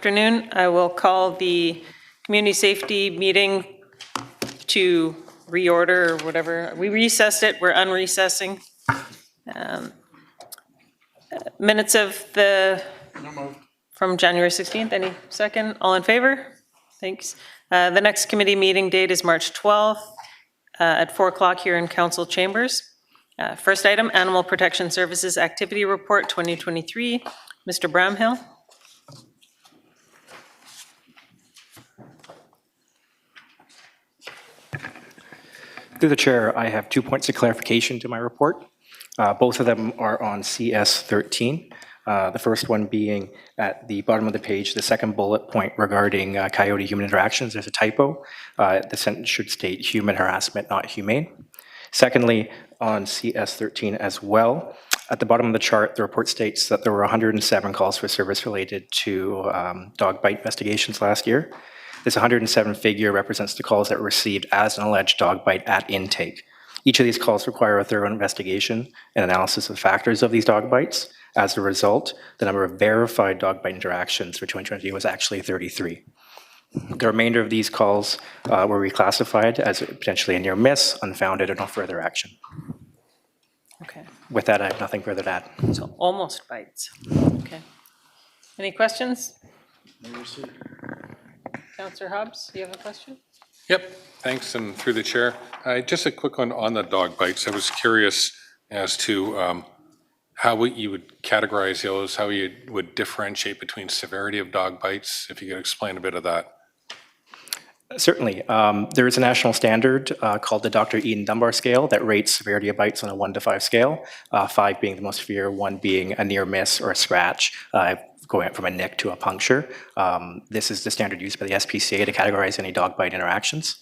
afternoon. I will call the community safety meeting to reorder or whatever. We recessed it, we're unrecessing. Minutes of from January 16th, any second? All in favor? Thanks. The next committee meeting date is March 12th at 4 o'clock here in council chambers. First item, Animal Protection Services Activity Report 2023. Mr. Bramhill. Through the chair, I have 2 points of clarification to my report. Both of them are on CS 13. The first one being at the bottom of the page, the second bullet point regarding coyote-human interactions. There's a typo. The sentence should state human harassment, not humane. Secondly, on CS 13 as well, at the bottom of the chart, the report states that there were 107 calls for service related to dog bite investigations last year. This 107 figure represents the calls that were received as an alleged dog bite at intake. Each of these calls require a thorough investigation and analysis of factors of these dog bites. As a result, the number of verified dog bite interactions for 2020 was actually 33. The remainder of these calls were reclassified as potentially a near miss, unfounded, or no further action. Okay. With that, I have nothing further to add. So almost bites. Okay. Any questions? Councillor Hobbs, do you have a question? Yep, thanks, and through the chair. Just a quick one on the dog bites. I was curious as to how you would categorize those, how you would differentiate between severity of dog bites, if you could explain a bit of that. Certainly. There is a national standard called the Dr. Eden Dunbar scale that rates severity of bites on a 1 to 5 scale, 5 being the most severe, 1 being a near miss or a scratch, going from a nick to a puncture. This is the standard used by the SPCA to categorize any dog bite interactions.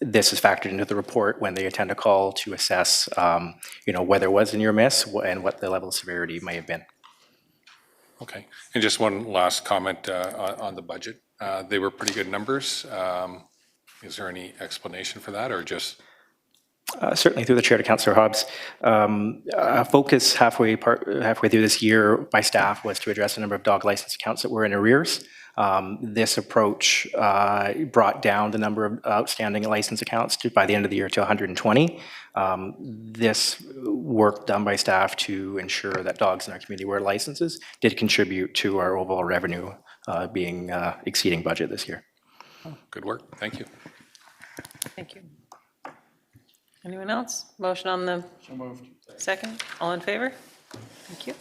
This is factored into the report when they attend a call to assess whether it was a near miss and what the level of severity may have been. Okay, and just one last comment on the budget. They were pretty good numbers. Is there any explanation for that, or just? Certainly, through the chair to Councillor Hobbs. A focus halfway through this year by staff was to address a number of dog license accounts that were in arrears. This approach brought down the number of outstanding license accounts by the end of the year to 120. This work done by staff to ensure that dogs in our community wear licenses did contribute to our overall revenue being exceeding budget this year. Good work. Thank you. Thank you. Anyone else? Motion on the So moved. second? All in favor? Thank you.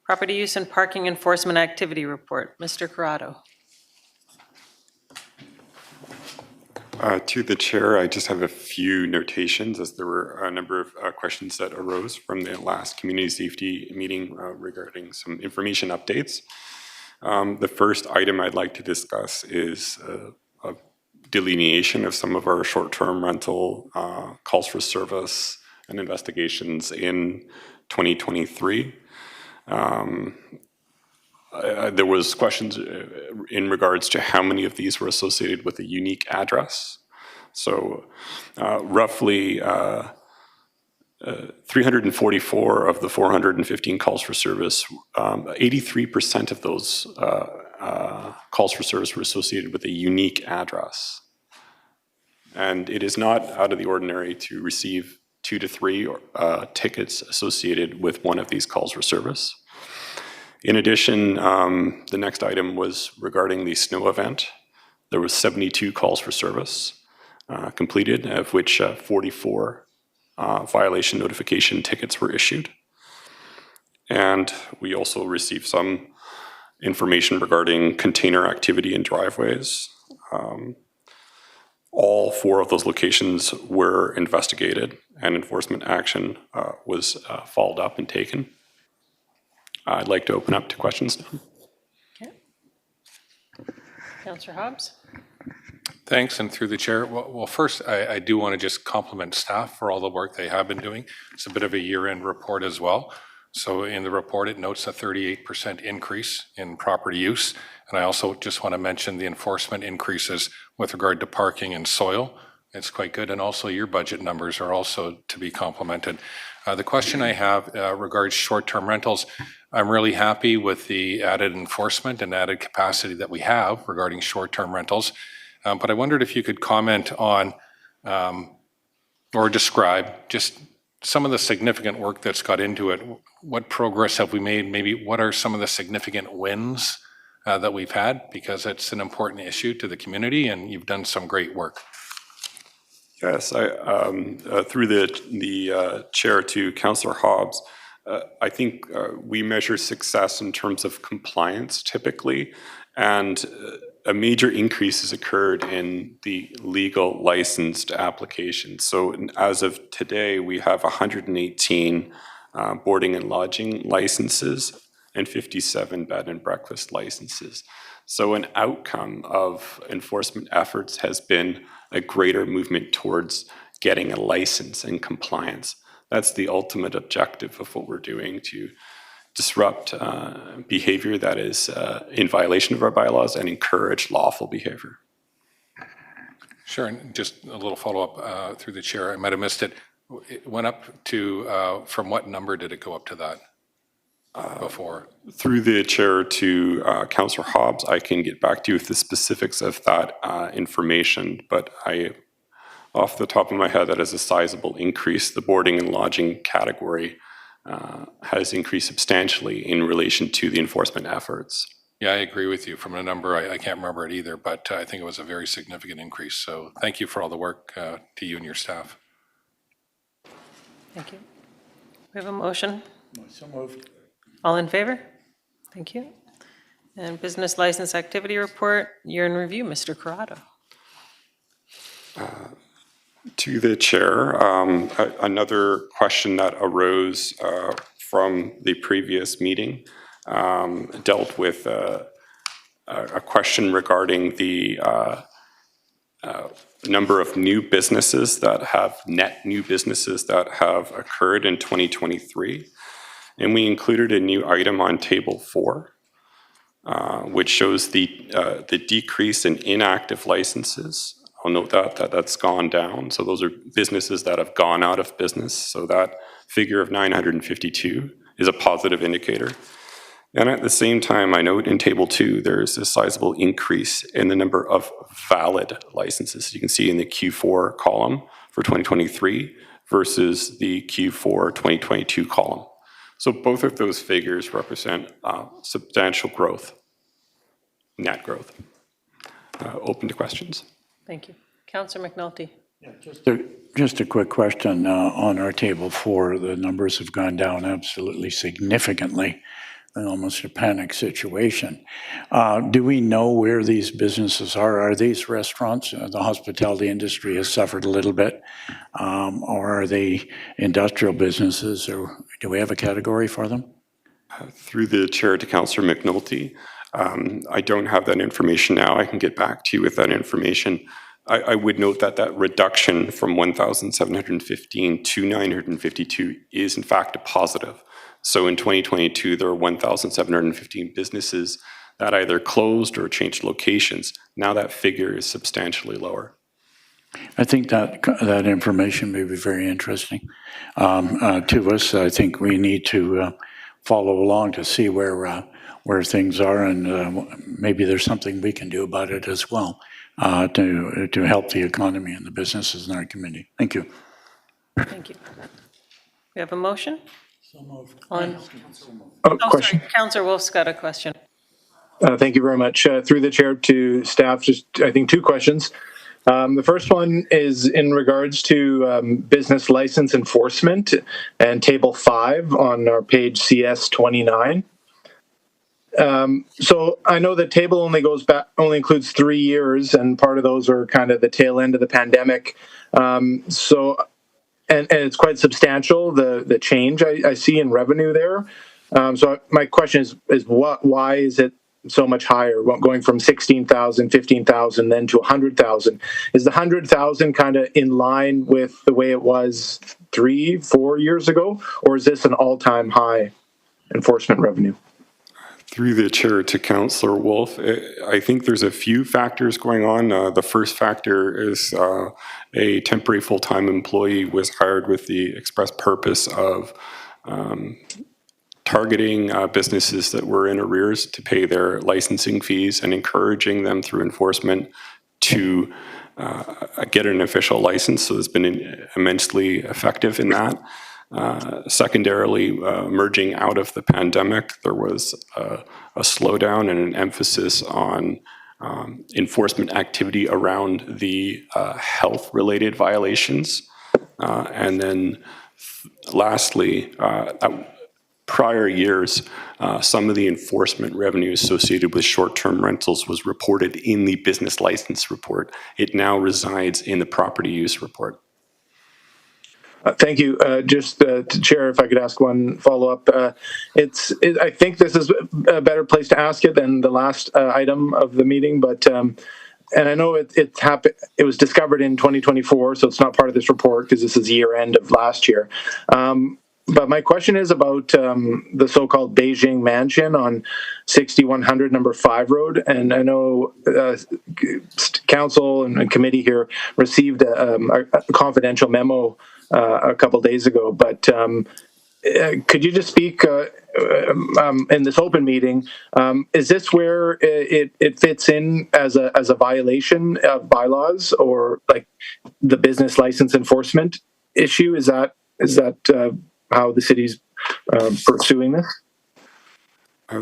Property use and parking enforcement activity report. Mr. Corrado. To the chair, I just have a few notations as there were a number of questions that arose from the last community safety meeting regarding some information updates. The first item I'd like to discuss is a delineation of some of our short-term rental calls for service and investigations in 2023. There was questions in regards to how many of these were associated with a unique address. So roughly 344 of the 415 calls for service, 83% of those calls for service were associated with a unique address. And it is not out of the ordinary to receive 2 to 3 tickets associated with one of these calls for service. In addition, the next item was regarding the snow event. There was 72 calls for service completed, of which 44 violation notification tickets were issued. And we also received some information regarding container activity in driveways. All 4 of those locations were investigated and enforcement action was followed up and taken. I'd like to open up to questions now. Okay. Councillor Hobbs. Thanks, and through the chair. Well, first, I do want to just compliment staff for all the work they have been doing. It's a bit of a year-end report as well. So in the report, it notes a 38% increase in property use. And I also just want to mention the enforcement increases with regard to parking and soil. it's quite good. And also your budget numbers are also to be complimented. The question I have regards short-term rentals. I'm really happy with the added enforcement and added capacity that we have regarding short-term rentals. But I wondered if you could comment on or describe just some of the significant work that's got into it. What progress have we made? Maybe what are some of the significant wins that we've had? Because it's an important issue to the community and you've done some great work. Yes, through the chair to Councillor Hobbs, I think we measure success in terms of compliance typically, and a major increase has occurred in the legal licensed applications. So as of today, we have 118 boarding and lodging licenses and 57 bed and breakfast licenses. So an outcome of enforcement efforts has been a greater movement towards getting a license and compliance. That's the ultimate objective of what we're doing to disrupt behavior that is in violation of our bylaws and encourage lawful behavior. Sure, and just a little follow-up through the chair. I might have missed it. It went up to, from what number did it go up to that before? Through the chair to Councillor Hobbs, I can get back to you with the specifics of that information, but off the top of my head, that is a sizable increase. The boarding and lodging category has increased substantially in relation to the enforcement efforts. Yeah, I agree with you. From a number, I can't remember it either, but I think it was a very significant increase. So thank you for all the work to you and your staff. Thank you. We have a motion. So moved. All in favor? Thank you. And business license activity report, you're in review, Mr. Corrado. To the chair, another question that arose from the previous meeting dealt with a question regarding the number of new businesses that have net new businesses that have occurred in 2023. And we included a new item on table 4, which shows the decrease in inactive licenses. I'll note that's gone down. So those are businesses that have gone out of business. So that figure of 952 is a positive indicator. And at the same time, I note in table 2, there's a sizable increase in the number of valid licenses. You can see in the Q4 column for 2023 versus the Q4 2022 column. So both of those figures represent substantial growth, net growth. Open to questions. Thank you. Councillor McNulty. Just a quick question on our table 4. The numbers have gone down absolutely significantly, and almost a panic situation. Do we know where these businesses are? Are these restaurants? The hospitality industry has suffered a little bit, or are they industrial businesses, or do we have a category for them? Through the chair to Councillor McNulty, I don't have that information now. I can get back to you with that information. I would note that reduction from 1,715 to 952 is in fact a positive. So in 2022, there were 1,715 businesses that either closed or changed locations. Now that figure is substantially lower. I think that information may be very interesting to us. I think we need to follow along to see where things are, and maybe there's something we can do about it as well to help the economy and the businesses in our community. Thank you. Thank you. We have a motion? So moved. Question. Sorry, Councillor Wolf's got a question. Thank you very much. Through the chair to staff, just I think 2 questions. The first one is in regards to business license enforcement and table 5 on our page CS 29. So I know the table only includes 3 years, and part of those are kind of the tail end of the pandemic. And it's quite substantial, the change I see in revenue there. So my question is why is it so much higher, going from 16,000, 15,000, then to 100,000? Is the 100,000 kind of in line with the way it was 3-4 years ago, or is this an all-time high enforcement revenue? Through the chair to Councillor Wolf, I think there's a few factors going on. The first factor is a temporary full-time employee was hired with the express purpose of targeting businesses that were in arrears to pay their licensing fees and encouraging them through enforcement to get an official license. So it's been immensely effective in that. Secondarily, emerging out of the pandemic, there was a slowdown and an emphasis on enforcement activity around the health-related violations. And then lastly, prior years, some of the enforcement revenue associated with short-term rentals was reported in the business license report. It now resides in the property use report. Thank you. Just to Chair, if I could ask one follow-up. I think this is a better place to ask it than the last item of the meeting, but and I know it happened. It was discovered in 2024, so it's not part of this report because this is year end of last year. But my question is about the so-called Beijing Mansion on 6100 number 5 Road. And I know council and committee here received a confidential memo a couple days ago. But could you just speak in this open meeting? Is this where it fits in as a violation of bylaws or like the business license enforcement issue? Is that how the city's pursuing this?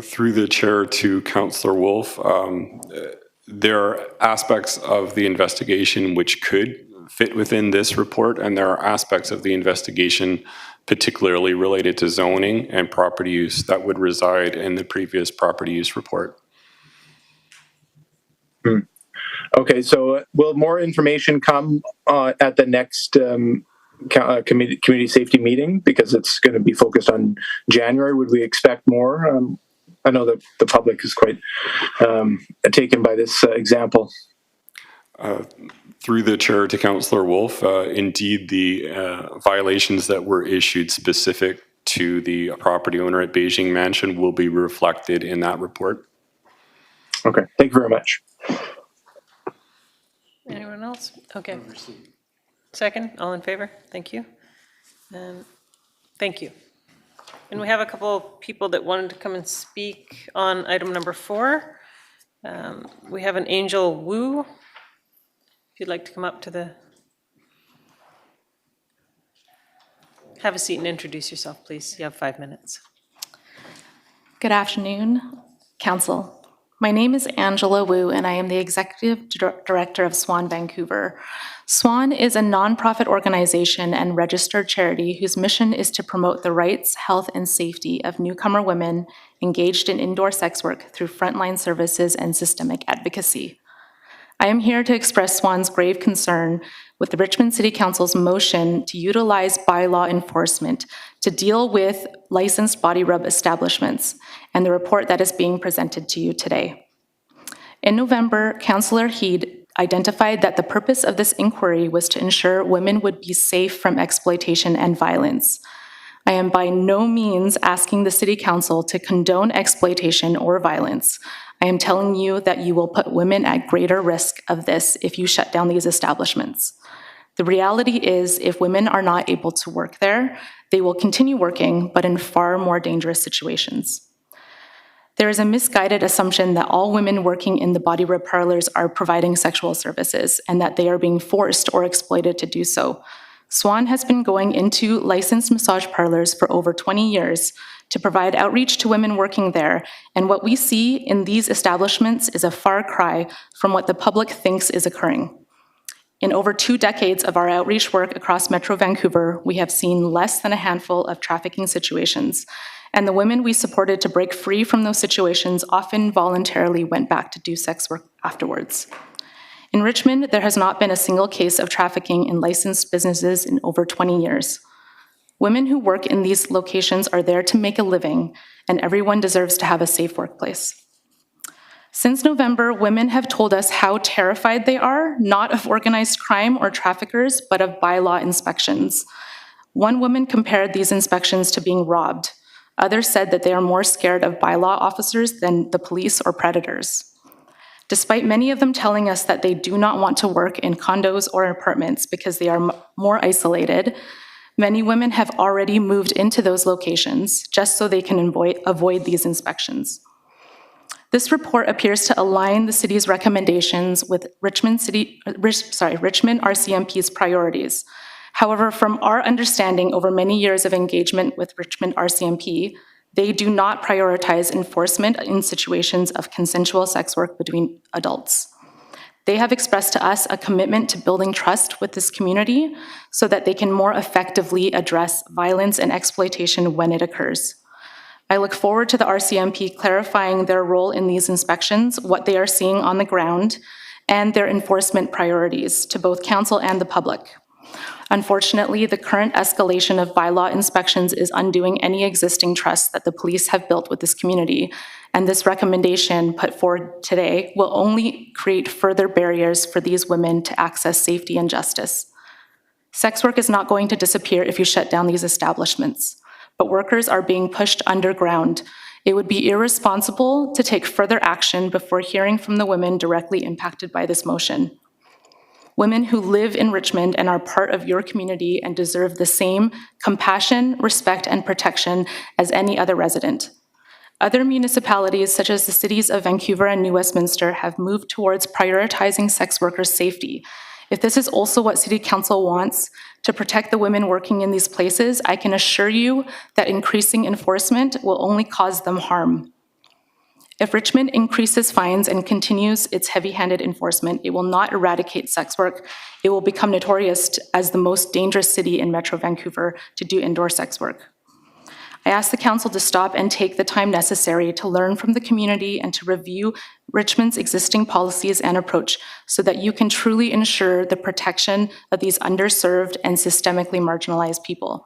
Through the chair to Councillor Wolf, there are aspects of the investigation which could fit within this report, and there are aspects of the investigation particularly related to zoning and property use that would reside in the previous property use report. Okay, so will more information come at the next community safety meeting, because it's going to be focused on January? Would we expect more? I know that the public is quite taken by this example. Through the chair to Councillor Wolf, indeed the violations that were issued specific to the property owner at Beijing Mansion will be reflected in that report. Okay, thank you very much. Anyone else? Okay. Second, all in favor? Thank you. Thank you. And we have a couple of people that wanted to come and speak on item number 4. We have an Angel Wu. If you'd like to come up to the... Have a seat and introduce yourself, please. You have 5 minutes. Good afternoon, Council. My name is Angela Wu, and I am the Executive Director of SWAN Vancouver. SWAN is a nonprofit organization and registered charity whose mission is to promote the rights, health, and safety of newcomer women engaged in indoor sex work through frontline services and systemic advocacy. I am here to express SWAN's grave concern with the Richmond City Council's motion to utilize bylaw enforcement to deal with licensed body rub establishments and the report that is being presented to you today. In November, Councillor Heed identified that the purpose of this inquiry was to ensure women would be safe from exploitation and violence. I am by no means asking the City Council to condone exploitation or violence. I am telling you that you will put women at greater risk of this if you shut down these establishments. The reality is, if women are not able to work there, they will continue working, but in far more dangerous situations. There is a misguided assumption that all women working in the body rub parlors are providing sexual services and that they are being forced or exploited to do so. SWAN has been going into licensed massage parlors for over 20 years to provide outreach to women working there, and what we see in these establishments is a far cry from what the public thinks is occurring. In over 2 decades of our outreach work across Metro Vancouver, we have seen less than a handful of trafficking situations, and the women we supported to break free from those situations often voluntarily went back to do sex work afterwards. In Richmond, there has not been a single case of trafficking in licensed businesses in over 20 years. Women who work in these locations are there to make a living, and everyone deserves to have a safe workplace. Since November, women have told us how terrified they are, not of organized crime or traffickers, but of bylaw inspections. One woman compared these inspections to being robbed. Others said that they are more scared of bylaw officers than the police or predators. Despite many of them telling us that they do not want to work in condos or apartments because they are more isolated, many women have already moved into those locations just so they can avoid these inspections. This report appears to align the city's recommendations with Richmond RCMP's priorities. However, from our understanding over many years of engagement with Richmond RCMP, they do not prioritize enforcement in situations of consensual sex work between adults. They have expressed to us a commitment to building trust with this community so that they can more effectively address violence and exploitation when it occurs. I look forward to the RCMP clarifying their role in these inspections, what they are seeing on the ground, and their enforcement priorities to both council and the public. Unfortunately, the current escalation of bylaw inspections is undoing any existing trust that the police have built with this community, and this recommendation put forward today will only create further barriers for these women to access safety and justice. Sex work is not going to disappear if you shut down these establishments, but workers are being pushed underground. It would be irresponsible to take further action before hearing from the women directly impacted by this motion. Women who live in Richmond and are part of your community and deserve the same compassion, respect, and protection as any other resident. Other municipalities, such as the cities of Vancouver and New Westminster, have moved towards prioritizing sex workers' safety. If this is also what City Council wants to protect the women working in these places, I can assure you that increasing enforcement will only cause them harm. If Richmond increases fines and continues its heavy-handed enforcement, it will not eradicate sex work. It will become notorious as the most dangerous city in Metro Vancouver to do indoor sex work. I ask the council to stop and take the time necessary to learn from the community and to review Richmond's existing policies and approach so that you can truly ensure the protection of these underserved and systemically marginalized people.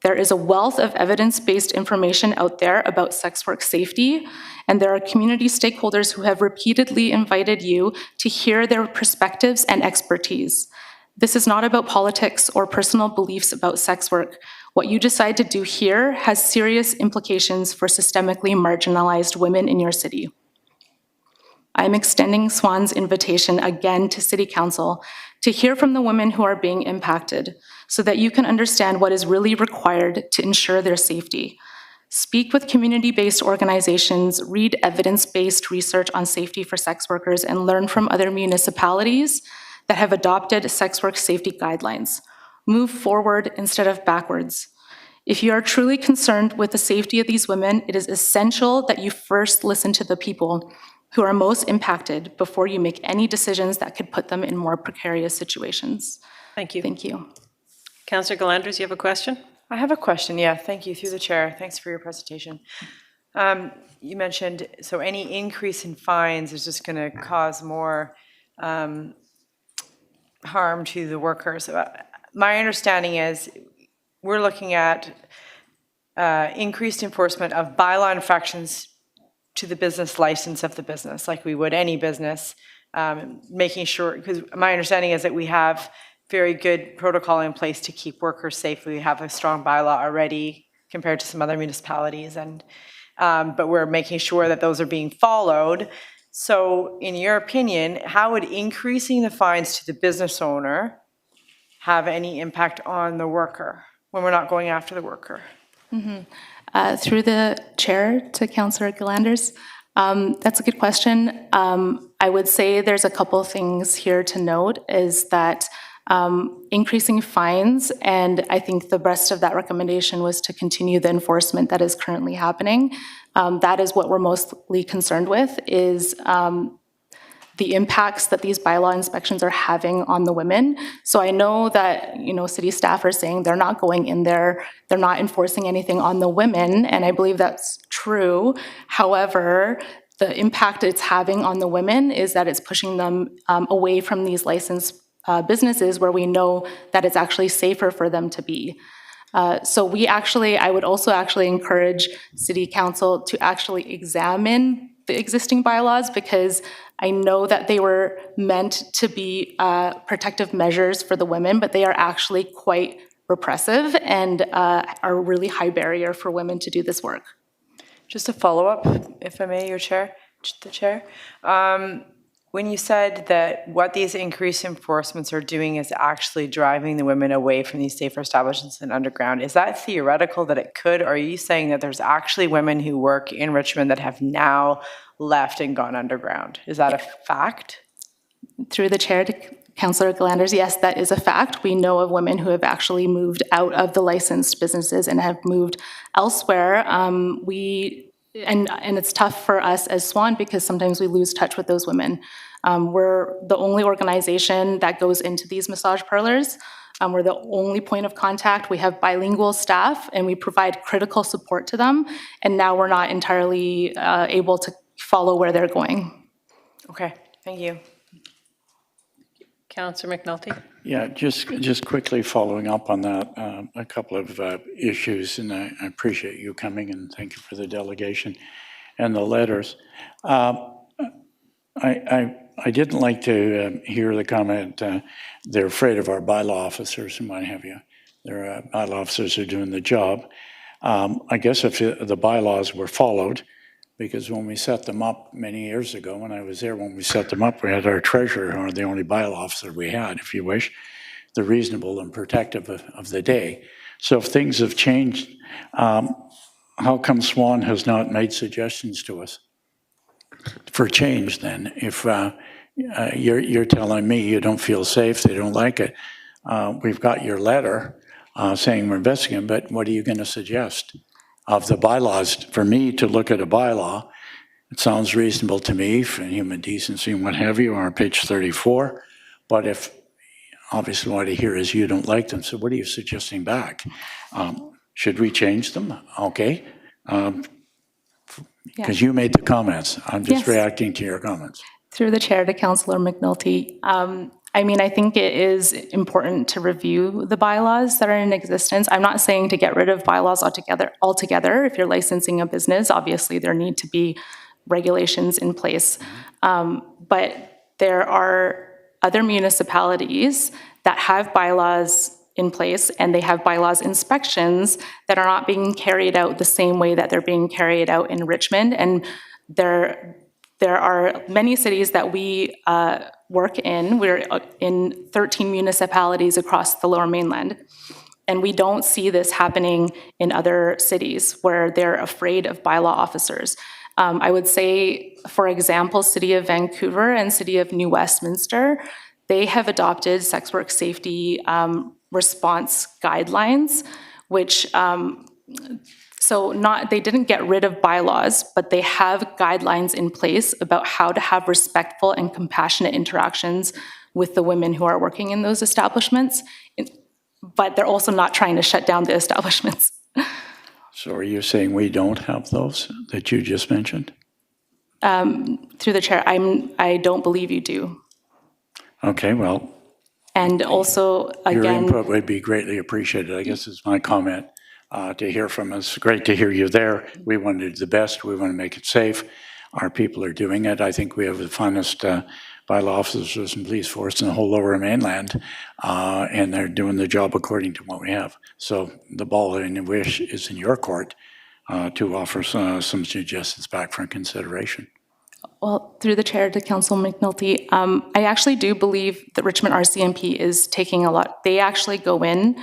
There is a wealth of evidence-based information out there about sex work safety, and there are community stakeholders who have repeatedly invited you to hear their perspectives and expertise. This is not about politics or personal beliefs about sex work. What you decide to do here has serious implications for systemically marginalized women in your city. I'm extending SWAN's invitation again to City Council to hear from the women who are being impacted so that you can understand what is really required to ensure their safety. Speak with community-based organizations, read evidence-based research on safety for sex workers, and learn from other municipalities that have adopted sex work safety guidelines. Move forward instead of backwards. If you are truly concerned with the safety of these women, it is essential that you first listen to the people who are most impacted before you make any decisions that could put them in more precarious situations. Thank you. Thank you. Councillor Galanders, you have a question? I have a question, yeah, thank you, through the chair. Thanks for your presentation. You mentioned, so any increase in fines is just going to cause more harm to the workers. My understanding is we're looking at increased enforcement of bylaw infractions to the business license of the business, like we would any business, making sure, because my understanding is that we have very good protocol in place to keep workers safe. We have a strong bylaw already compared to some other municipalities, and but we're making sure that those are being followed. So in your opinion, how would increasing the fines to the business owner have any impact on the worker when we're not going after the worker? Through the chair to Councillor Galanders, that's a good question. I would say there's a couple of things here to note is that increasing fines, and I think the rest of that recommendation was to continue the enforcement that is currently happening. That is what we're mostly concerned with, is the impacts that these bylaw inspections are having on the women. So I know that, city staff are saying they're not going in there, they're not enforcing anything on the women, and I believe that's true. However, the impact it's having on the women is that it's pushing them away from these licensed businesses where we know that it's actually safer for them to be. So I would also actually encourage City Council to actually examine the existing bylaws, because I know that they were meant to be protective measures for the women, but they are actually quite repressive and are a really high barrier for women to do this work. Just a follow-up, if I may, the chair. When you said that what these increased enforcements are doing is actually driving the women away from these safer establishments and underground, is that theoretical that it could, or are you saying that there's actually women who work in Richmond that have now left and gone underground? Is that a fact? Through the chair to Councillor Glanders, yes, that is a fact. We know of women who have actually moved out of the licensed businesses and have moved elsewhere. And it's tough for us as Swan because sometimes we lose touch with those women. We're the only organization that goes into these massage parlors. We're the only point of contact. We have bilingual staff and we provide critical support to them. And now we're not entirely able to follow where they're going. Okay, thank you. Councillor McNulty? Yeah, just quickly following up on that, a couple of issues, and I appreciate you coming and thank you for the delegation and the letters. I didn't like to hear the comment, they're afraid of our bylaw officers and what have you. Their bylaw officers are doing the job. I guess if the bylaws were followed, because when we set them up many years ago, when I was there, when we set them up, we had our treasurer, or the only bylaw officer we had, if you wish, the reasonable and protective of the day. So if things have changed, how come Swan has not made suggestions to us for change then? If you're telling me you don't feel safe, they don't like it, we've got your letter saying we're investigating, but what are you going to suggest? Of the bylaws, for me to look at a bylaw, it sounds reasonable to me for human decency and what have you, on page 34. But if, obviously what I hear is you don't like them, so what are you suggesting back? Should we change them? Okay. Because you made the comments. I'm just Yes. reacting to your comments. Through the chair to Councillor McNulty, I mean, I think it is important to review the bylaws that are in existence. I'm not saying to get rid of bylaws altogether. If you're licensing a business, obviously there need to be regulations in place. But there are other municipalities that have bylaws in place and they have bylaws inspections that are not being carried out the same way that they're being carried out in Richmond. And there are many cities that we work in. We're in 13 municipalities across the Lower Mainland. And we don't see this happening in other cities where they're afraid of bylaw officers. I would say, for example, City of Vancouver and City of New Westminster, they have adopted sex work safety response guidelines, which they didn't get rid of bylaws, but they have guidelines in place about how to have respectful and compassionate interactions with the women who are working in those establishments. But they're also not trying to shut down the establishments. So are you saying we don't have those that you just mentioned? Through the chair, I don't believe you do. Okay, well, And also, your again, input would be greatly appreciated, I guess is my comment. To hear from us. Great to hear you there. We want to do the best. We want to make it safe. Our people are doing it. I think we have the finest bylaw officers and police force in the whole Lower Mainland, and they're doing the job according to what we have. So the ball in wish is in your court to offer some suggestions back for consideration. well, through the chair to Council McNulty, I actually do believe that Richmond RCMP is taking a lot. They actually go in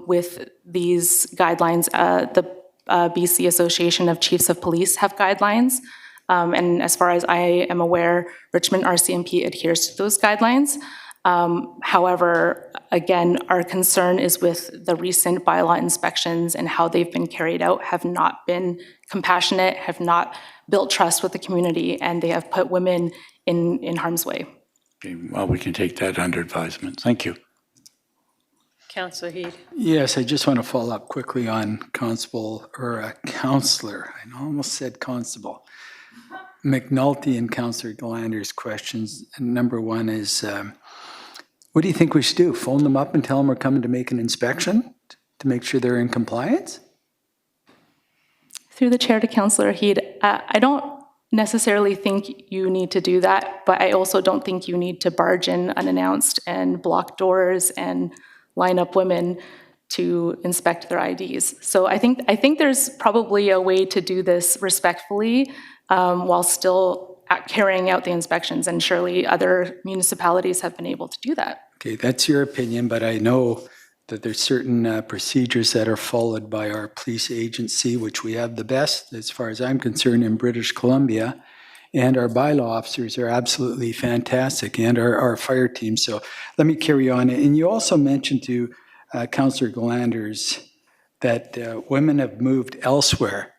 with these guidelines. The BC Association of Chiefs of Police have guidelines. And as far as I am aware, Richmond RCMP adheres to those guidelines. However, again, our concern is with the recent bylaw inspections and how they've been carried out have not been compassionate, have not built trust with the community, and they have put women in harm's way. Okay, well, we can take that under advisement. Thank you. Councillor Heed? Yes, I just want to follow up quickly on Constable, or Councillor, I almost said Constable, McNulty and Councillor Glander's questions. And number one is, what do you think we should do? Phone them up and tell them we're coming to make an inspection to make sure they're in compliance? Through the chair to Councillor Heed, I don't necessarily think you need to do that, but I also don't think you need to barge in unannounced and block doors and line up women to inspect their IDs. So I think there's probably a way to do this respectfully while still carrying out the inspections, and surely other municipalities have been able to do that. Okay, that's your opinion, but I know that there's certain procedures that are followed by our police agency, which we have the best, as far as I'm concerned, in British Columbia. And our bylaw officers are absolutely fantastic, and our fire team. So let me carry on. And you also mentioned to Councillor Glanders that women have moved elsewhere.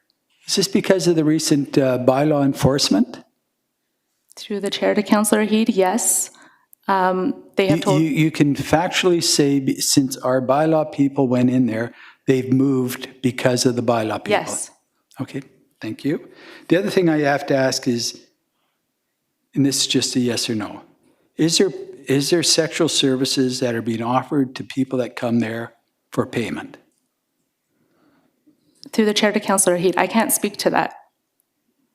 Is this because of the recent bylaw enforcement? Through the chair to Councillor Heed, yes. They have told. You can factually say, since our bylaw people went in there, they've moved because of the bylaw people? Yes. Okay, thank you. The other thing I have to ask is, and this is just a yes or no, is there sexual services that are being offered to people that come there for payment? Through the chair to Councillor Heed, I can't speak to that.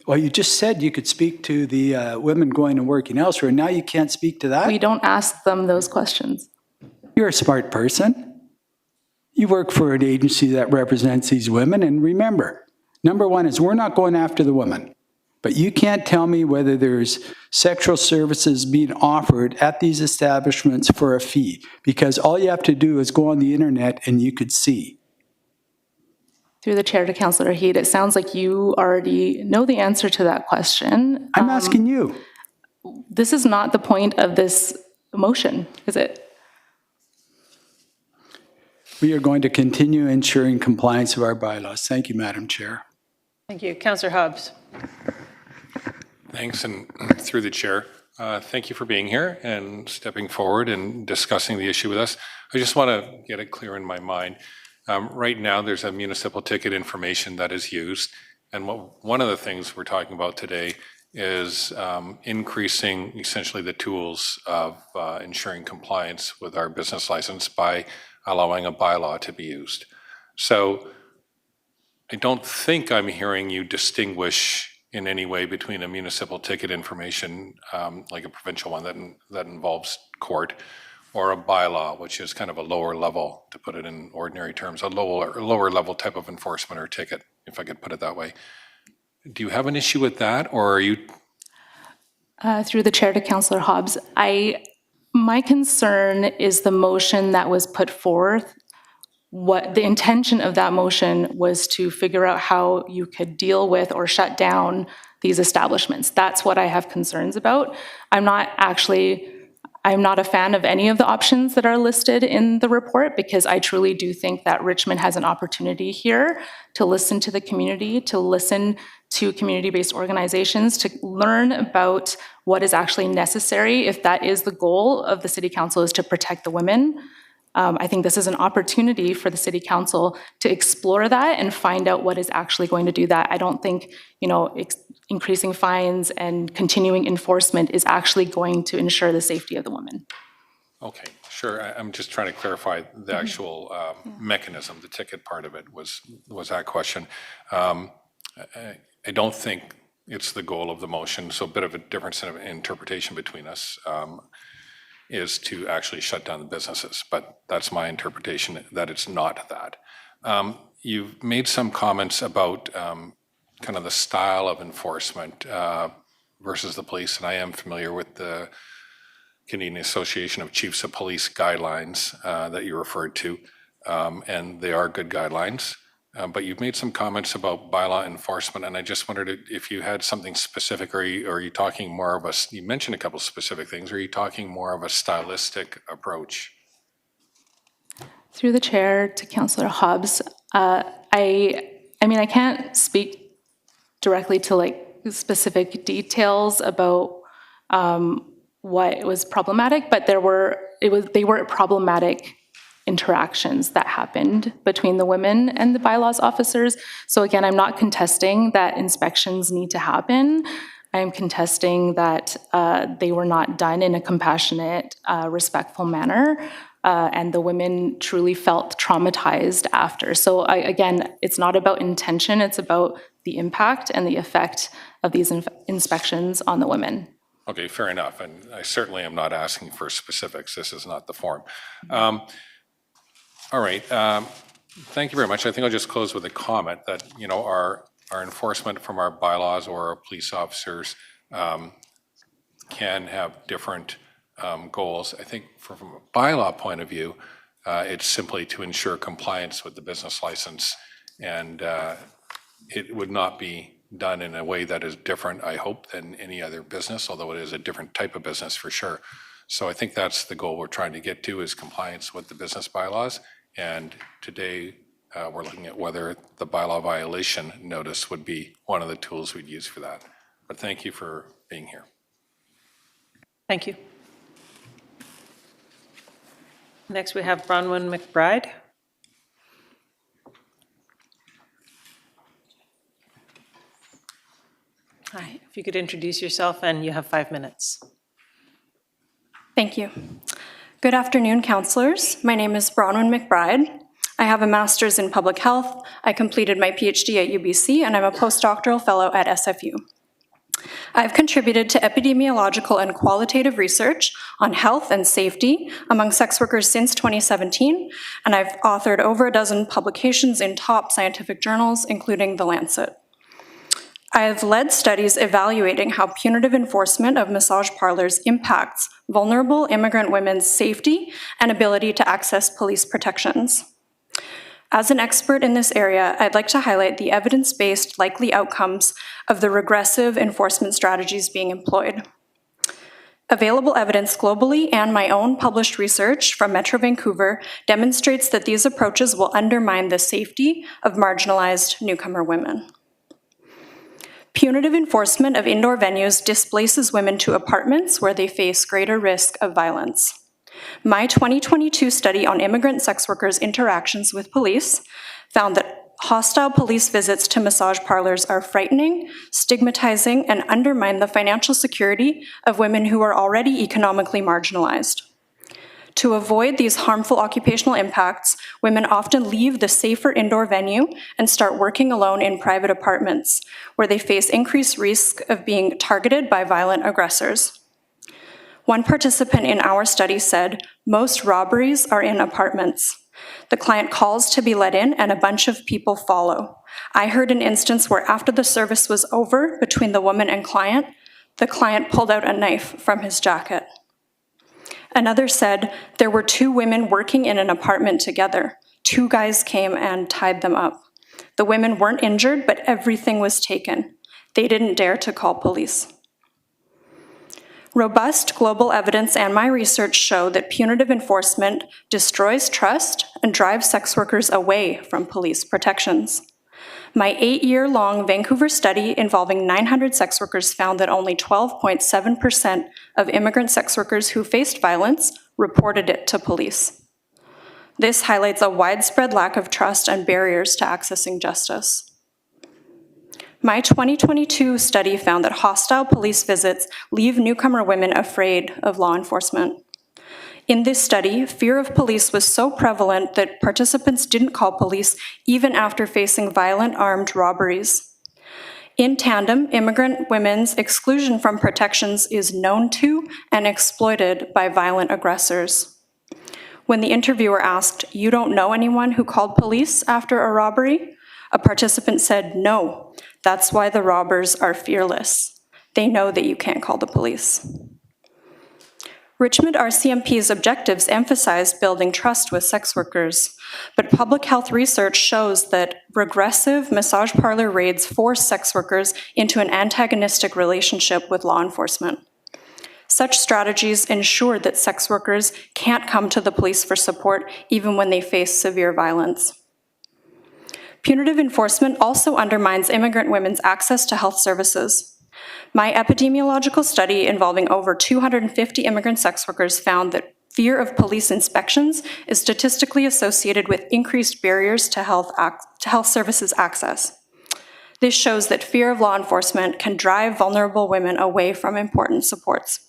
Well, you just said you could speak to the women going and working elsewhere, and now you can't speak to that? We don't ask them those questions. You're a smart person. You work for an agency that represents these women, and remember, number one is we're not going after the women, but you can't tell me whether there's sexual services being offered at these establishments for a fee, because all you have to do is go on the internet and you could see. Through the chair to Councillor Heed, it sounds like you already know the answer to that question. I'm asking you. This is not the point of this motion, is it? We are going to continue ensuring compliance of our bylaws. Thank you, Madam Chair. Thank you. Councillor Hobbs. Thanks, and through the chair, thank you for being here and stepping forward and discussing the issue with us. I just want to get it clear in my mind. Right now, there's a municipal ticket information that is used, and one of the things we're talking about today is increasing essentially the tools of ensuring compliance with our business license by allowing a bylaw to be used. So I don't think I'm hearing you distinguish in any way between a municipal ticket information, like a provincial one that involves court, or a bylaw, which is kind of a lower level, to put it in ordinary terms, a lower level type of enforcement or ticket, if I could put it that way. Do you have an issue with that, or are you? Through the chair to Councillor Hobbs, my concern is the motion that was put forth. What the intention of that motion was to figure out how you could deal with or shut down these establishments. That's what I have concerns about. I'm not a fan of any of the options that are listed in the report, because I truly do think that Richmond has an opportunity here to listen to the community, to listen to community-based organizations, to learn about what is actually necessary if that is the goal of the City Council, is to protect the women. I think this is an opportunity for the City Council to explore that and find out what is actually going to do that. I don't think, increasing fines and continuing enforcement is actually going to ensure the safety of the women. Okay, sure. I'm just trying to clarify the actual mechanism. The ticket part of it was that question. I don't think it's the goal of the motion, so a bit of a difference in interpretation between us is to actually shut down the businesses, but that's my interpretation, that it's not that. You've made some comments about kind of the style of enforcement versus the police, and I am familiar with the Canadian Association of Chiefs of Police guidelines that you referred to, and they are good guidelines. But you've made some comments about bylaw enforcement, and I just wondered if you had something specific, or are you talking more of you mentioned a couple specific things, or are you talking more of a stylistic approach? Through the chair to Councillor Hobbs, I can't speak directly to specific details about what was problematic, but they were problematic interactions that happened between the women and the bylaws officers. So again, I'm not contesting that inspections need to happen. I'm contesting that they were not done in a compassionate, respectful manner, and the women truly felt traumatized after. So again, it's not about intention, it's about the impact and the effect of these inspections on the women. Okay, fair enough, and I certainly am not asking for specifics. This is not the form. All right. Thank you very much. I think I'll just close with a comment that, you know, our enforcement from our bylaws or our police officers can have different goals. I think from a bylaw point of view, it's simply to ensure compliance with the business license, and it would not be done in a way that is different, I hope, than any other business, although it is a different type of business for sure. So I think that's the goal we're trying to get to, is compliance with the business bylaws. And today, we're looking at whether the bylaw violation notice would be one of the tools we'd use for that. But thank you for being here. Thank you. Next, we have Bronwyn McBride. Hi, if you could introduce yourself, and you have 5 minutes. Thank you. Good afternoon, councillors. My name is Bronwyn McBride. I have a master's in public health. I completed my PhD at UBC, and I'm a postdoctoral fellow at SFU. I've contributed to epidemiological and qualitative research on health and safety among sex workers since 2017, and I've authored over a dozen publications in top scientific journals, including The Lancet. I have led studies evaluating how punitive enforcement of massage parlors impacts vulnerable immigrant women's safety and ability to access police protections. As an expert in this area, I'd like to highlight the evidence-based likely outcomes of the regressive enforcement strategies being employed. Available evidence globally and my own published research from Metro Vancouver demonstrates that these approaches will undermine the safety of marginalized newcomer women. Punitive enforcement of indoor venues displaces women to apartments where they face greater risk of violence. My 2022 study on immigrant sex workers' interactions with police found that hostile police visits to massage parlors are frightening, stigmatizing, and undermine the financial security of women who are already economically marginalized. To avoid these harmful occupational impacts, women often leave the safer indoor venue and start working alone in private apartments, where they face increased risk of being targeted by violent aggressors. One participant in our study said, "Most robberies are in apartments. The client calls to be let in and a bunch of people follow. I heard an instance where after the service was over between the woman and client, the client pulled out a knife from his jacket." Another said, "There were 2 women working in an apartment together. 2 guys came and tied them up. The women weren't injured, but everything was taken. They didn't dare to call police." Robust global evidence and my research show that punitive enforcement destroys trust and drives sex workers away from police protections. My 8-year-long Vancouver study involving 900 sex workers found that only 12.7% of immigrant sex workers who faced violence reported it to police. This highlights a widespread lack of trust and barriers to accessing justice. My 2022 study found that hostile police visits leave newcomer women afraid of law enforcement. In this study, fear of police was so prevalent that participants didn't call police even after facing violent armed robberies. In tandem, immigrant women's exclusion from protections is known to and exploited by violent aggressors. When the interviewer asked, "You don't know anyone who called police after a robbery?" a participant said, "No, that's why the robbers are fearless. They know that you can't call the police." Richmond RCMP's objectives emphasize building trust with sex workers, but public health research shows that regressive massage parlor raids force sex workers into an antagonistic relationship with law enforcement. Such strategies ensure that sex workers can't come to the police for support even when they face severe violence. Punitive enforcement also undermines immigrant women's access to health services. My epidemiological study involving over 250 immigrant sex workers found that fear of police inspections is statistically associated with increased barriers to health services access. This shows that fear of law enforcement can drive vulnerable women away from important supports.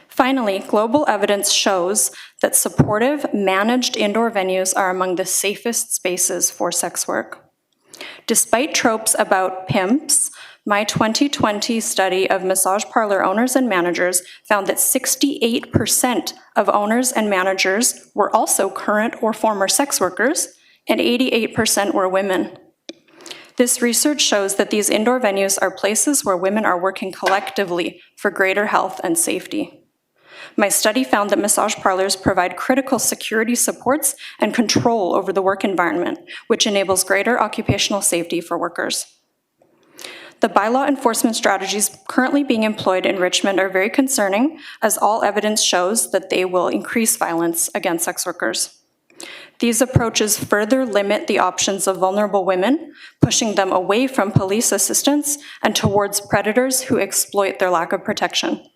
Finally, global evidence shows that supportive, managed indoor venues are among the safest spaces for sex work. Despite tropes about pimps, My 2020 study of massage parlor owners and managers found that 68% of owners and managers were also current or former sex workers, and 88% were women. This research shows that these indoor venues are places where women are working collectively for greater health and safety. My study found that massage parlors provide critical security supports and control over the work environment, which enables greater occupational safety for workers. The bylaw enforcement strategies currently being employed in Richmond are very concerning, as all evidence shows that they will increase violence against sex workers. These approaches further limit the options of vulnerable women, pushing them away from police assistance and towards predators who exploit their lack of protection.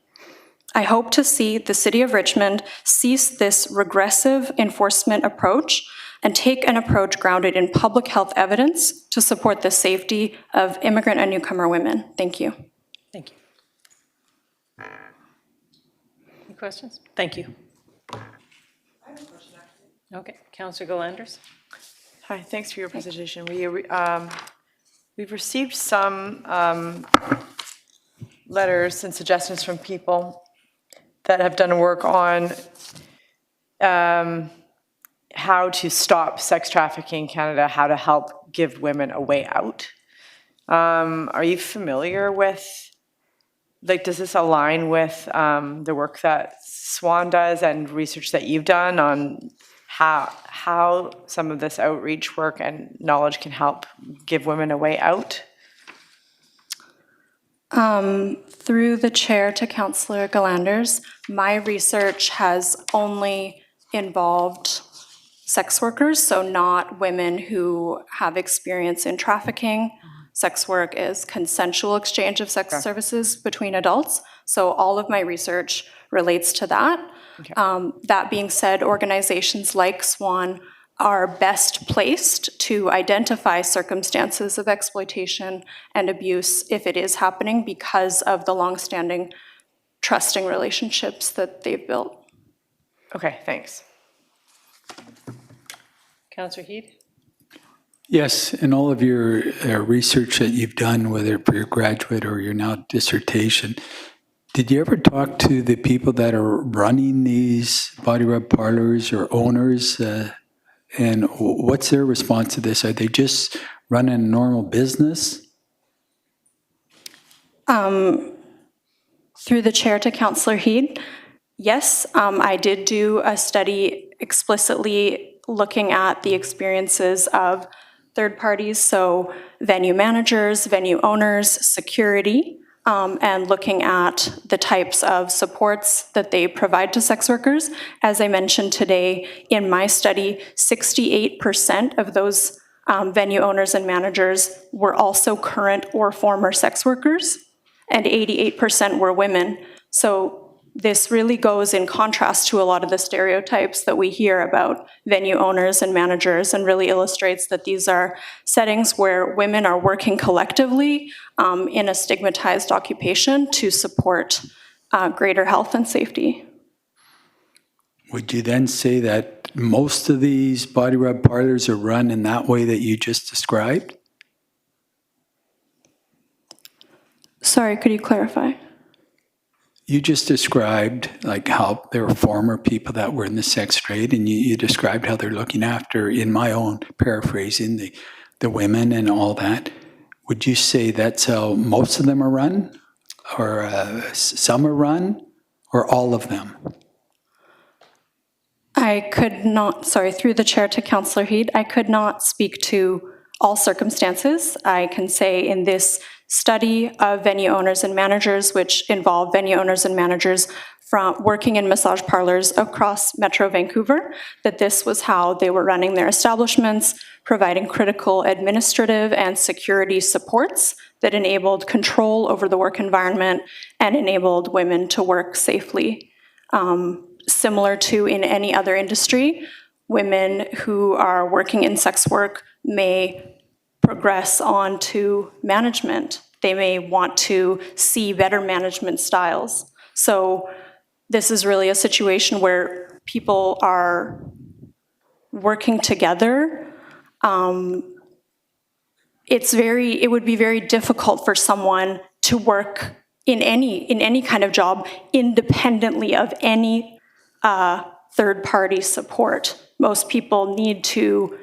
I hope to see the City of Richmond cease this regressive enforcement approach and take an approach grounded in public health evidence to support the safety of immigrant and newcomer women. Thank you. Thank you. Any questions? Thank you. Okay, Councillor Galanders. Hi, thanks for your presentation. We've received some letters and suggestions from people that have done work on how to stop sex trafficking in Canada, how to help give women a way out. Are you familiar with, like, does this align with the work that SWAN does and research that you've done on how some of this outreach work and knowledge can help give women a way out? Through the chair to Councillor Galanders, my research has only involved sex workers, so not women who have experience in trafficking. Sex work is consensual exchange of sex services between adults, so all of my research relates to that. Okay. That being said, organizations like SWAN are best placed to identify circumstances of exploitation and abuse if it is happening because of the longstanding trusting relationships that they've built. Okay, thanks. Councillor Heed. Yes, in all of your research that you've done, whether for your graduate or your now dissertation, did you ever talk to the people that are running these body rub parlors or owners? And what's their response to this? Are they just running a normal business? Through the chair to Councillor Heed, yes, I did do a study explicitly looking at the experiences of third parties, so venue managers, venue owners, security, and looking at the types of supports that they provide to sex workers. As I mentioned today, in my study, 68% of those venue owners and managers were also current or former sex workers, and 88% were women. So this really goes in contrast to a lot of the stereotypes that we hear about venue owners and managers, and really illustrates that these are settings where women are working collectively in a stigmatized occupation to support greater health and safety. Would you then say that most of these body rub parlors are run in that way that you just described? Sorry, could you clarify? You just described like how there were former people that were in the sex trade, and you described how they're looking after, in my own paraphrasing, the women and all that. Would you say that's how most of them are run, or some are run, or all of them? I could not, sorry, through the chair to Councillor Heed, I could not speak to all circumstances. I can say in this study of venue owners and managers, which involve venue owners and managers from working in massage parlors across Metro Vancouver, that this was how they were running their establishments, providing critical administrative and security supports that enabled control over the work environment and enabled women to work safely. Similar to in any other industry, women who are working in sex work may progress on to management. They may want to see better management styles. So this is really a situation where people are working together it would be very difficult for someone to work in any kind of job independently of any third-party support. Most people need to,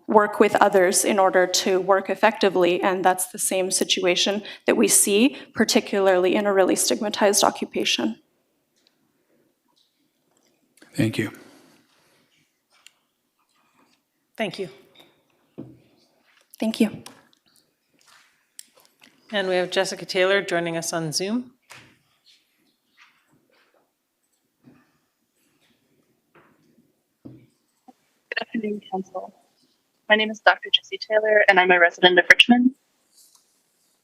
work with others in order to work effectively, and that's the same situation that we see, particularly in a really stigmatized occupation. Thank you. Thank you. Thank you. And we have Jessica Taylor joining us on Zoom. Good afternoon, Council. My name is Dr. Jessie Taylor, and I'm a resident of Richmond.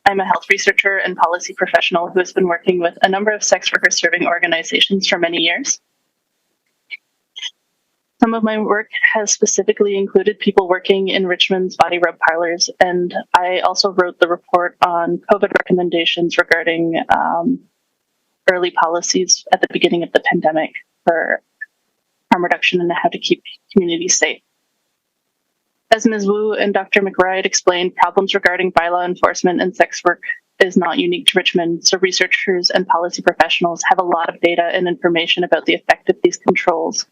I'm a health researcher and policy professional who has been working with a number of sex worker serving organizations for many years. Some of my work has specifically included people working in Richmond's body rub parlors, and I also wrote the report on COVID recommendations regarding early policies at the beginning of the pandemic for harm reduction and how to keep communities safe. As Ms. Wu and Dr. McBride explained, problems regarding bylaw enforcement and sex work is not unique to Richmond, so researchers and policy professionals have a lot of data and information about the effect of these controls.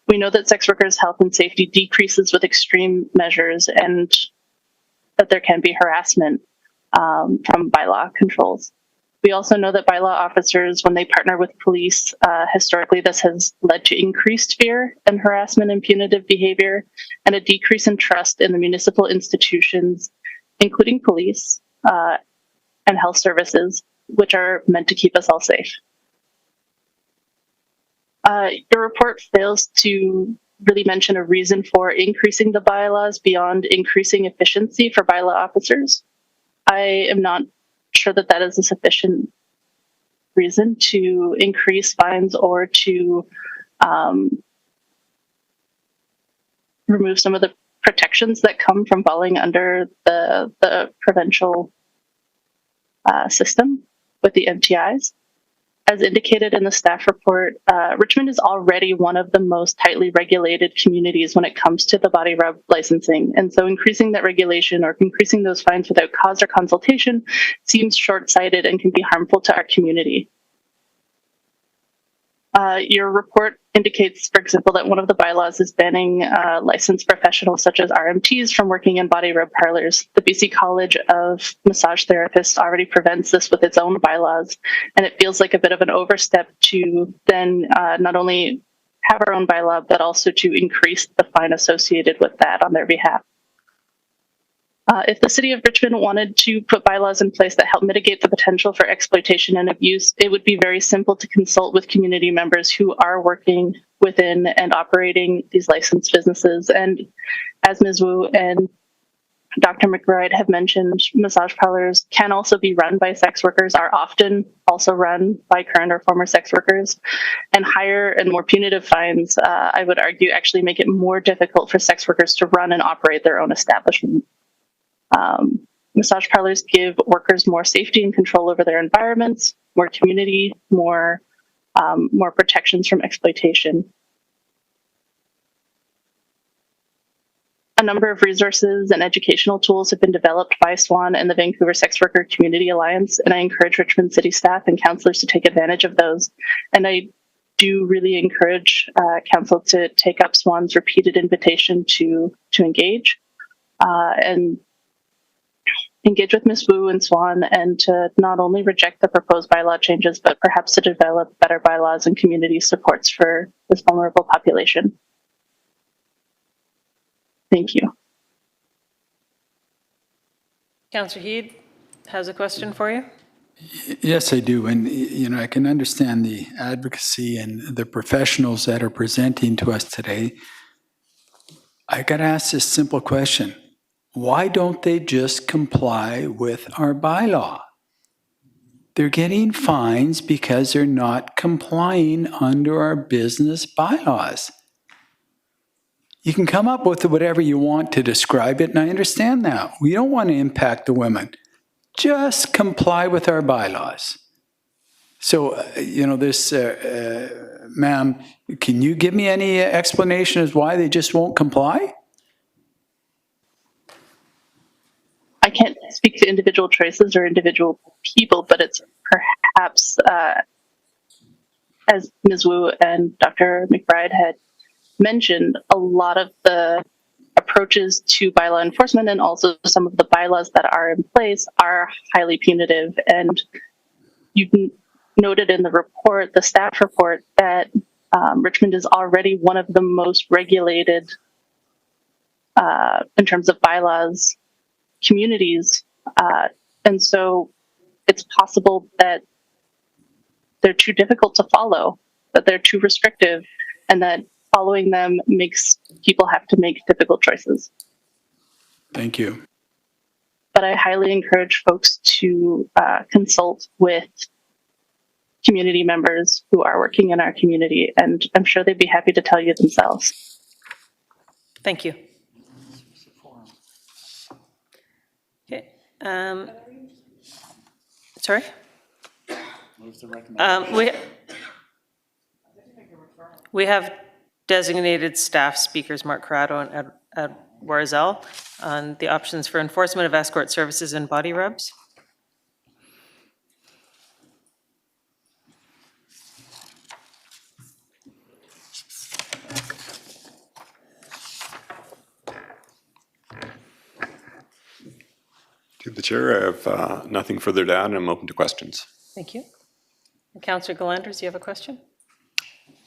We know that sex workers' health and safety decreases with extreme measures and that there can be harassment from bylaw controls. We also know that bylaw officers, when they partner with police, historically this has led to increased fear and harassment and punitive behavior, and a decrease in trust in the municipal institutions, including police and health services, which are meant to keep us all safe. Your report fails to really mention a reason for increasing the bylaws beyond increasing efficiency for bylaw officers. I am not sure that that is a sufficient reason to increase fines or to remove some of the protections that come from falling under the provincial system with the MTIs. As indicated in the staff report, Richmond is already one of the most tightly regulated communities when it comes to the body rub licensing. And so increasing that regulation or increasing those fines without cause or consultation seems short-sighted and can be harmful to our community. Your report indicates, for example, that one of the bylaws is banning licensed professionals such as RMTs from working in body rub parlors. The BC College of Massage Therapists already prevents this with its own bylaws, and it feels like a bit of an overstep to then not only have our own bylaw, but also to increase the fine associated with that on their behalf. If the City of Richmond wanted to put bylaws in place that help mitigate the potential for exploitation and abuse, it would be very simple to consult with community members who are working within and operating these licensed businesses. And as Ms. Wu and Dr. McBride have mentioned, massage parlors can also be run by sex workers, are often also run by current or former sex workers, and higher and more punitive fines, I would argue, actually make it more difficult for sex workers to run and operate their own establishment. Massage parlors give workers more safety and control over their environments, more community, more protections from exploitation. A number of resources and educational tools have been developed by SWAN and the Vancouver Sex Worker Community Alliance, and I encourage Richmond City staff and councillors to take advantage of those. And I do really encourage council to take up SWAN's repeated invitation to engage and engage with Ms. Wu and SWAN, and to not only reject the proposed bylaw changes, but perhaps to develop better bylaws and community supports for this vulnerable population. Thank you. Councillor Heed has a question for you. Yes, I do. And, I can understand the advocacy and the professionals that are presenting to us today. I got to ask this simple question. Why don't they just comply with our bylaw? They're getting fines because they're not complying under our business bylaws. You can come up with whatever you want to describe it, and I understand that. We don't want to impact the women. Just comply with our bylaws. So, ma'am, can you give me any explanation as why they just won't comply? I can't speak to individual choices or individual people, but it's perhaps, as Ms. Wu and Dr. McBride had mentioned, a lot of the approaches to bylaw enforcement and also some of the bylaws that are in place are highly punitive. And you noted in the report, the staff report, that Richmond is already one of the most regulated in terms of bylaws communities. And so it's possible that they're too difficult to follow, that they're too restrictive, and that following them makes people have to make difficult choices. Thank you. But I highly encourage folks to consult with community members who are working in our community, and I'm sure they'd be happy to tell you themselves. Thank you. Okay. Sorry? We have designated staff speakers, Mark Corrado and Ed Warzel, on the options for enforcement of escort services and body rubs. To the chair, I have nothing further to add, and I'm open to questions. Thank you. Councillor Galanders, you have a question?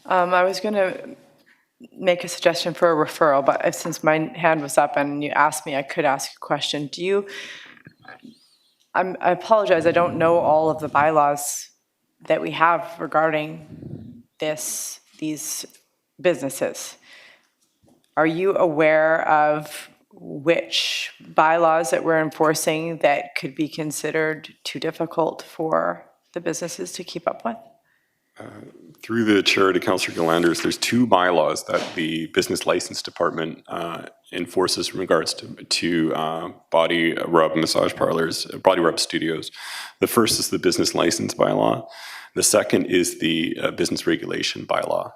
I was going to make a suggestion for a referral, but since my hand was up and you asked me, I could ask a question. I apologize, I don't know all of the bylaws that we have regarding these businesses. Are you aware of which bylaws that we're enforcing that could be considered too difficult for the businesses to keep up with? Through the chair to Councillor Galanders, there's two bylaws that the Business License Department enforces in regards to body rub massage parlors, body rub studios. The first is the Business License Bylaw. The second is the Business Regulation Bylaw.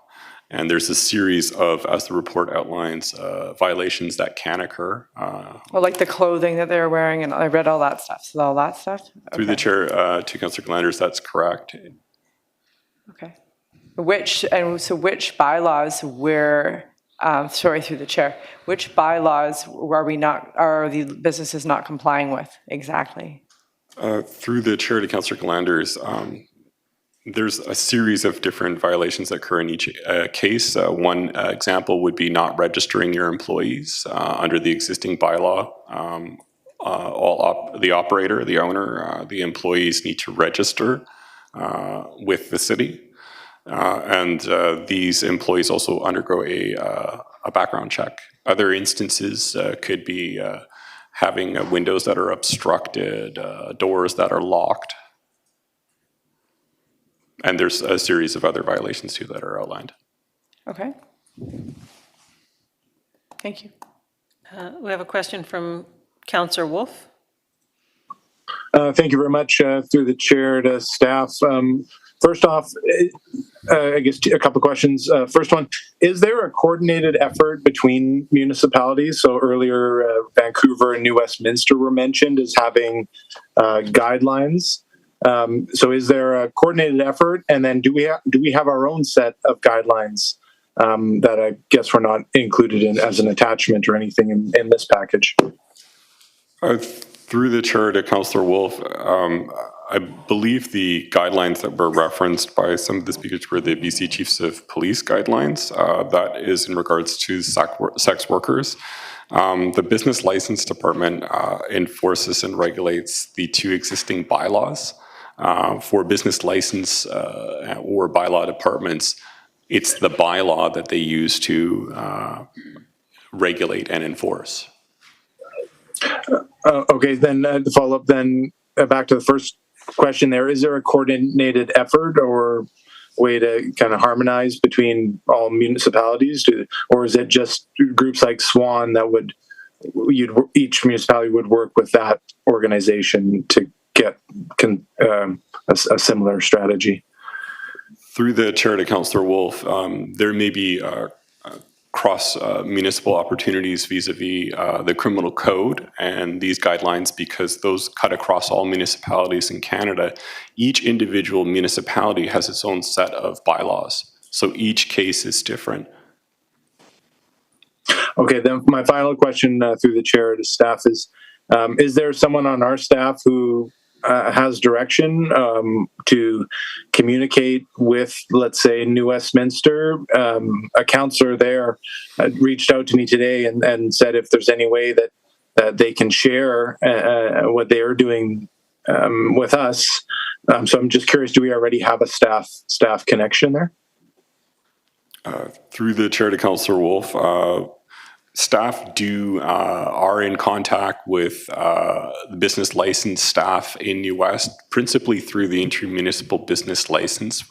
And there's a series of, as the report outlines, violations that can occur. Well, like the clothing that they're wearing, and I read all that stuff. So all that stuff? Through the chair to Councillor Galanders, that's correct. Okay. Which bylaws through the chair, which bylaws are the businesses not complying with exactly? Through the chair to Councillor Galanders, there's a series of different violations that occur in each case. One example would be not registering your employees under the existing bylaw. The operator, the owner, the employees need to register with the city. And these employees also undergo a background check. Other instances could be having windows that are obstructed, doors that are locked. And there's a series of other violations too that are outlined. Okay. Thank you. We have a question from Councillor Wolf. Thank you very much. Through the chair to staff. First off, I guess a couple of questions. First one, is there a coordinated effort between municipalities? So earlier, Vancouver and New Westminster were mentioned as having guidelines. So is there a coordinated effort? And then do we have our own set of guidelines that I guess were not included in as an attachment or anything in this package? Through the chair to Councillor Wolf, I believe the guidelines that were referenced by some of the speakers were the BC Chiefs of Police guidelines. That is in regards to sex workers. The Business License Department enforces and regulates the two existing bylaws. For business license or bylaw departments, it's the bylaw that they use to regulate and enforce. Okay, then to follow up then back to the first question there, is there a coordinated effort or way to kind of harmonize between all municipalities, or is it just groups like SWAN that each municipality would work with that organization to get a similar strategy? Through the chair to Councillor Wolf, there may be cross municipal opportunities vis-a-vis the criminal code and these guidelines, because those cut across all municipalities in Canada. Each individual municipality has its own set of bylaws, so each case is different. Okay, then my final question through the chair to staff is there someone on our staff who has direction to communicate with, let's say, New Westminster? A councillor there reached out to me today and said if there's any way that they can share what they are doing with us. So I'm just curious, do we already have a staff connection there? Through the chair to Councillor Wolf, staff are in contact with the business license staff in New West, principally through the intermunicipal business license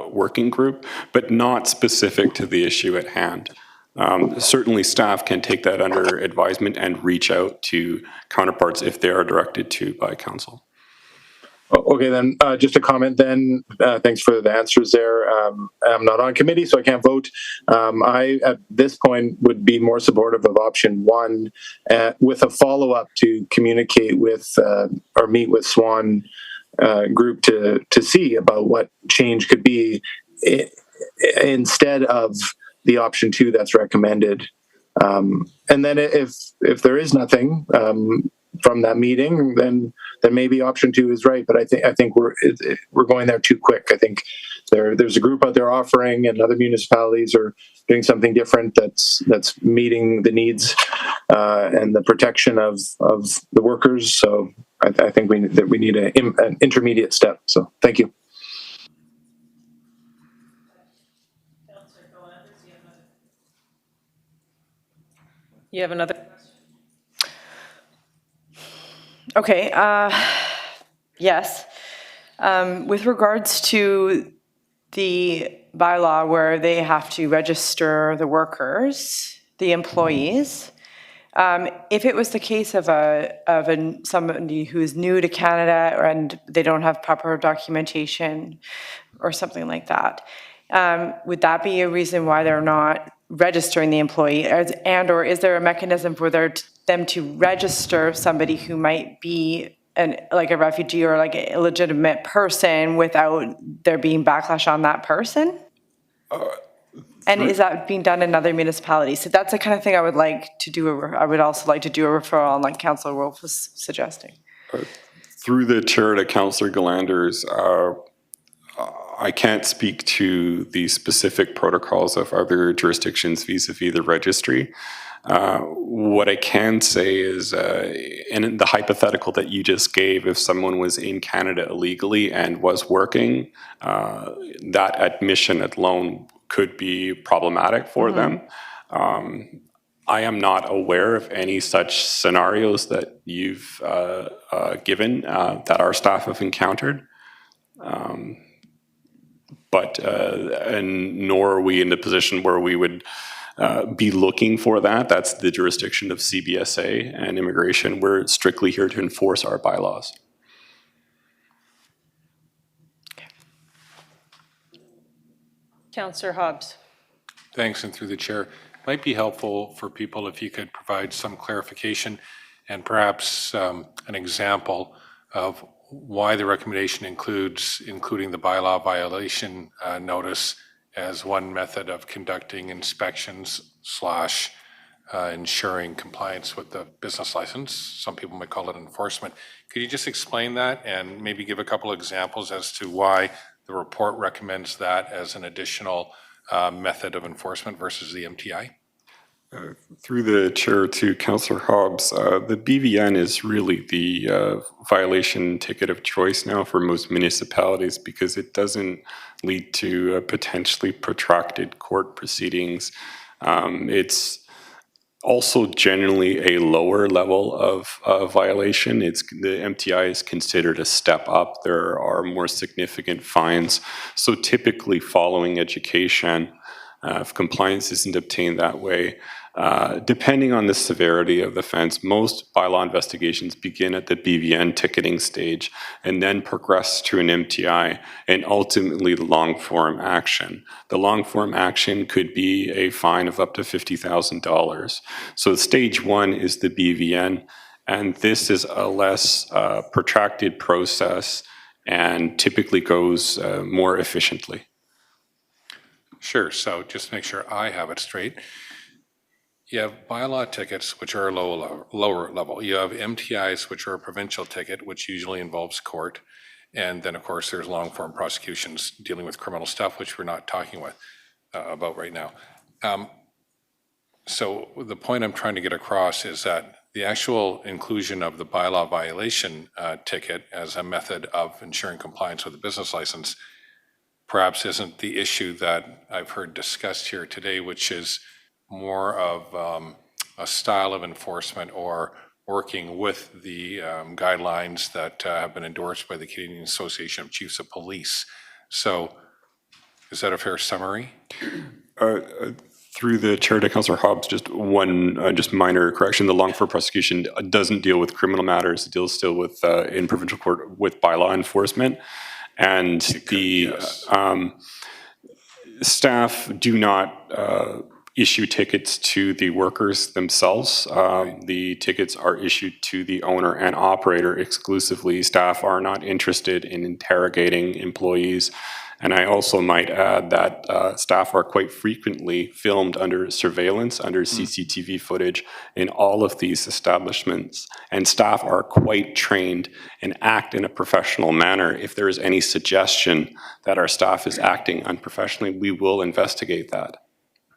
working group, but not specific to the issue at hand. Certainly staff can take that under advisement and reach out to counterparts if they are directed to by council. Okay, then just a comment then. Thanks for the answers there. I'm not on committee, so I can't vote. I, at this point, would be more supportive of option one with a follow-up to communicate with or meet with Swan Group to see about what change could be instead of the option two that's recommended. And then if there is nothing from that meeting, then maybe option two is right. But I think we're going there too quick. I think there's a group out there offering, and other municipalities are doing something different that's meeting the needs and the protection of the workers. So I think we need an intermediate step. So thank you. You have another? Okay, yes. With regards to the bylaw where they have to register the workers, the employees, if it was the case of somebody who is new to Canada and they don't have proper documentation or something like that, would that be a reason why they're not registering the employee, and or is there a mechanism for them to register somebody who might be like a refugee or like a legitimate person without there being backlash on that person? And is that being done in other municipalities? So that's the kind of thing I would like to do. I would also like to do a referral on, like Councillor Wolf was suggesting. Through the chair to Councillor Galanders, I can't speak to the specific protocols of other jurisdictions vis-a-vis the registry. What I can say is, in the hypothetical that you just gave, if someone was in Canada illegally and was working, that admission alone could be problematic for them. I am not aware of any such scenarios that you've given that our staff have encountered. And nor are we in the position where we would be looking for that. That's the jurisdiction of CBSA and immigration. We're strictly here to enforce our bylaws. Councillor Hobbs. Thanks, and through the chair, might be helpful for people if you could provide some clarification and perhaps an example of why the recommendation including the bylaw violation notice as one method of conducting inspections / ensuring compliance with the business license. Some people might call it enforcement. Could you just explain that and maybe give a couple examples as to why the report recommends that as an additional method of enforcement versus the MTI? Through the chair to Councillor Hobbs, the BVN is really the violation ticket of choice now for most municipalities because it doesn't lead to potentially protracted court proceedings. It's also generally a lower level of violation. The MTI is considered a step up. There are more significant fines. So typically following education, if compliance isn't obtained that way, Depending on the severity of the offense, most bylaw investigations begin at the BVN ticketing stage and then progress to an MTI and ultimately the long-form action. The long-form action could be a fine of up to $50,000. So stage one is the BVN, and this is a less protracted process and typically goes more efficiently. Sure, so just to make sure I have it straight. You have bylaw tickets, which are lower level. You have MTIs, which are a provincial ticket, which usually involves court. And then, of course, there's long-form prosecutions dealing with criminal stuff, which we're not talking about right now. So the point I'm trying to get across is that the actual inclusion of the bylaw violation ticket as a method of ensuring compliance with a business license perhaps isn't the issue that I've heard discussed here today, which is more of a style of enforcement or working with the guidelines that have been endorsed by the Canadian Association of Chiefs of Police. So is that a fair summary? Through the chair to Councillor Hobbs, just one just minor correction. The long-form prosecution doesn't deal with criminal matters. It deals still with, in provincial court, with bylaw enforcement. And the staff do not issue tickets to the workers themselves. The tickets are issued to the owner and operator exclusively. Staff are not interested in interrogating employees. And I also might add that staff are quite frequently filmed under surveillance, under CCTV footage in all of these establishments. And staff are quite trained and act in a professional manner. If there is any suggestion that our staff is acting unprofessionally, we will investigate that.